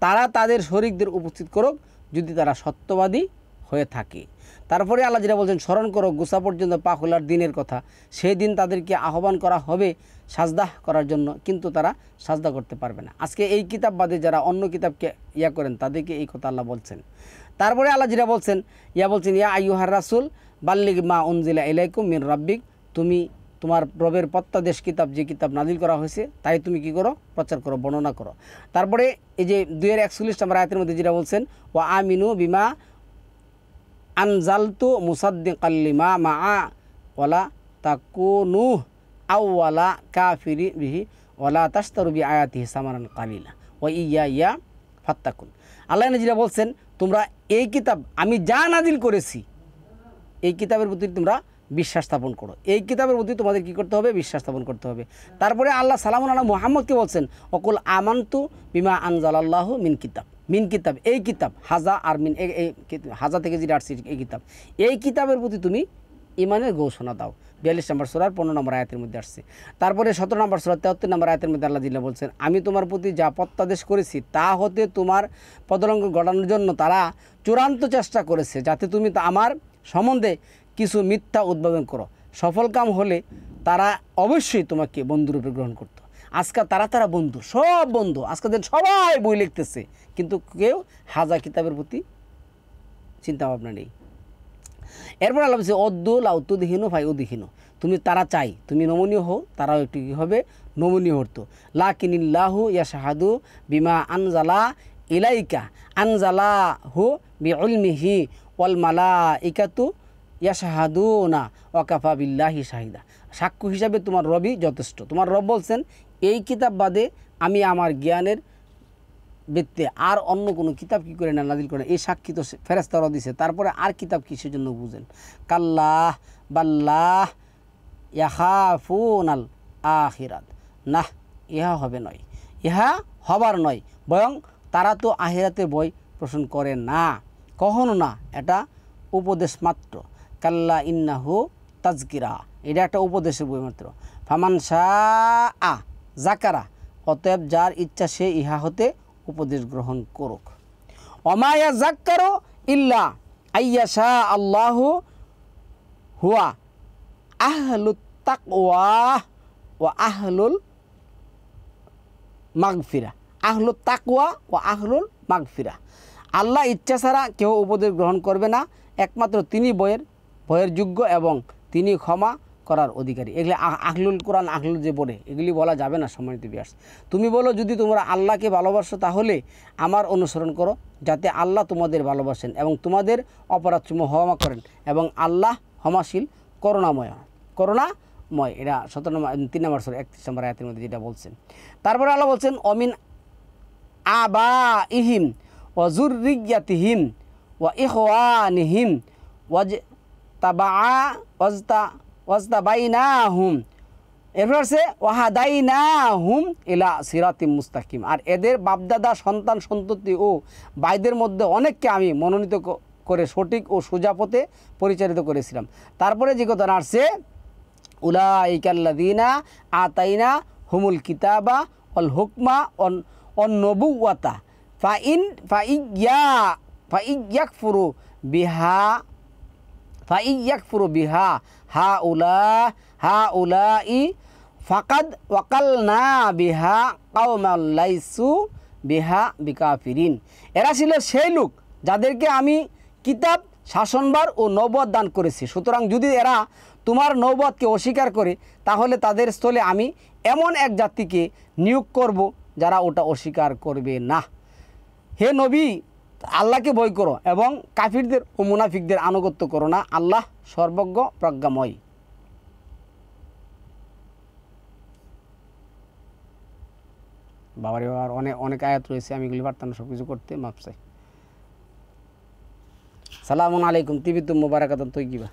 S1: তারা তাদের শরিকদের উপস্থিত করুক যদি তারা সত্যবাদী হয়ে থাকে। তারপরে আল্লাহ যেটা বলছেন স্মরণ করো গোসা পর্যন্ত পা খোলার দিনের কথা, সেই দিন তাদেরকে আহ্বান করা হবে সাজদাহ করার জন্য, কিন্তু তারা সাজদা করতে পারবে না। আজকে এই কিতাব বাদে যারা অন্য কিতাবকে করেন তাদেরকে এই কথা আল্লাহ বলছেন। তারপরে আল্লাহ যেটা বলছেন ইয়া আইয়ুহার রাসূল বাল্লিগ মা উনজিলা ইলাইকুম মির রাব্বিক, তুমি তোমার রবের প্রত্যাদেশ কিতাব, যে কিতাব নাজিল করা হয়েছে তাই তুমি কি করো, প্রচার করো, বর্ণনা করো। তারপরে এই যে 241 নম্বর আয়াতের মধ্যে যেটা বলছেন ওয়া আমিনু বিমা আনজালতু মুসাদ্দিকাল লিমা মাআ ওয়ালা তাকুনু আউওয়ালা কাফিরি বিহি ওয়ালা তাশতারু বিআয়াতিহি সামানান কালিলা ওয়া ইয়া ফাত্তাকুন। আল্লাহ যেটা বলছেন তোমরা এই কিতাব আমি যা নাজিল করেছি এই কিতাবের প্রতি তোমরা বিশ্বাস স্থাপন করো। এই কিতাবের প্রতি তোমাদের কী করতে হবে, বিশ্বাস স্থাপন করতে হবে। তারপরে আল্লাহ সালামুন আলা মুহাম্মদকে বলছেন অকুল আমান্তু বিমা আনজালাল্লাহু মিন কিতাব, এই কিতাব হাজা আর মিন, এই হাজা থেকে যেটা আসছে এই কিতাবের প্রতি তুমি ইমানের ঘোষণা দাও। 42 নম্বর সূরার 15 নম্বর আয়াতের মধ্যে আসছে। তারপরে 17 নম্বর সূরা 73 নম্বর আয়াতের মধ্যে আল্লাহ জিল্লা বলছেন আমি তোমার প্রতি যা প্রত্যাদেশ করেছি তা হতে তোমার পদলঙ্ঘ ঘটানোর জন্য তারা চূড়ান্ত চেষ্টা করেছে, যাতে তুমি আমার সম্বন্ধে কিছু মিথ্যা উদ্ভাবন করো। সফল কাম হলে তারা অবশ্যই তোমাকে বন্ধুরূপে গ্রহণ করতো। আজকাল তারা বন্ধু, সব বন্ধু, আজকাল সবাই বই লিখতেছে কিন্তু কেউ হাজা কিতাবের প্রতি চিন্তা ভাবনা নেই। এরপর আল্লাহ বলছে অদ্দুল আউতুদহীন ফাইউদহীন, তুমি তারা চাই তুমি নমনীয় হও, তারাও একটু কী হবে, নমনীয় হতো। লাকিনিল্লাহু ইয়াশহাদু বিমা আনজালা ইলাইকা আনজালাহু বিইলমিহি ওয়াল মালাইকাতু ইয়াশহাদুনা ওয়া কাফা বিল্লাহি শাহিদা, সাক্ষ্য হিসাবে তোমার রবই যথেষ্ট। তোমার রব বলছেন এই কিতাব বাদে আমি আমার জ্ঞানের ব্যক্তি আর অন্য কোনো কিতাব কি করে না নাজিল করে, এই সাক্ষী তো ফেরেশতারা দিছে, তারপরে আর কিতাব কিসের জন্য বুঝেন? কাল্লাহ বাল্লাহ ইয়াখাফুনাল আখিরাত, না ইহা হবে নয়, ইহা হবার নয়, বরং তারা তো আখিরাতের ভয় পোষণ করে না, কখনো না, এটা উপদেশ মাত্র। কাল্লা ইন্নাহু তাজকিরা, এটা একটা উপদেশের বই মাত্র। ফামান শাআ যাকারা, অতএব যার ইচ্ছা সে ইহা হতে উপদেশ গ্রহণ করুক। ওমা ইয়াযাক্কারু ইল্লা আইয়াশা আল্লাহু হুয়া আহলুত তাকওয়া ওয়া আহলুল মাগফিরা, আহলুত তাকওয়া ওয়া আহলুল মাগফিরা। আল্লাহ ইচ্ছা ছাড়া কেউ উপদেশ গ্রহণ করবে না, একমাত্র তিনি ভয়ের যোগ্য এবং তিনি ক্ষমা করার অধিকারী। এগুলি আহলুল কোরআন, আহলুল যে বলে, এগুলি বলা যাবে না সম্মানিত বিয়াস। তুমি বলো যদি তোমরা আল্লাহকে ভালোবাসো তাহলে আমার অনুসরণ করো, যাতে আল্লাহ তোমাদের ভালোবাসেন এবং তোমাদের অপরাধসমূহ ক্ষমা করেন, এবং আল্লাহ ক্ষমাশীল করুণাময়। এটা 3 নম্বর সূরা 31 নম্বর আয়াতের মধ্যে যেটা বলছেন। তারপরে আল্লাহ বলছেন অমিন আবা ইহিম ওয়া যুররিয়াতিহিম ওয়া ইখওয়ানিহিম ওয়াজতাবাইনাহুম, এরপর আছে ওয়াহাদাইনাহুম ইলা সিরাতিম মুস্তাকিম। আর এদের বাপদাদা, সন্তান সন্ততি ও ভাইদের মধ্যে অনেককে আমি মনোনীত করে সঠিক ও সোজা পথে পরিচালিত করেছিলাম। তারপরে যে কথা আসছে উলাইকাল্লাযীনা আতাইনা হুমুল কিতাবা ওয়াল হুকমা ওয়ান নবুওয়াতা ফাইয়াকফুরু বিহা হাউলাই ফাকাদ ওয়াকালনা বিহা কওমান লাইসু বিহা বিকাফিরিন। এরা ছিল সেই লোক যাদেরকে আমি কিতাব, শাসনভার ও নবুয়ত দান করেছি। সুতরাং যদি এরা তোমার নবুয়তকে অস্বীকার করে তাহলে তাদের স্থলে আমি এমন এক জাতিকে নিয়োগ করব যারা ওটা অস্বীকার করবে না। হে নবী, আল্লাহকে ভয় করো এবং কাফিরদের ও মুনাফিকদের আনুগত্য করো না, আল্লাহ সর্বজ্ঞ প্রজ্ঞাময়। বাবারে বাবার অনেক আয়াত রয়েছে, আমি এগুলি পারতাম না সব কিছু করতে, মাপ চাই। সালামুন আলাইকুম, তিবিতুম মুবারাকাতুন তৈয়িবা।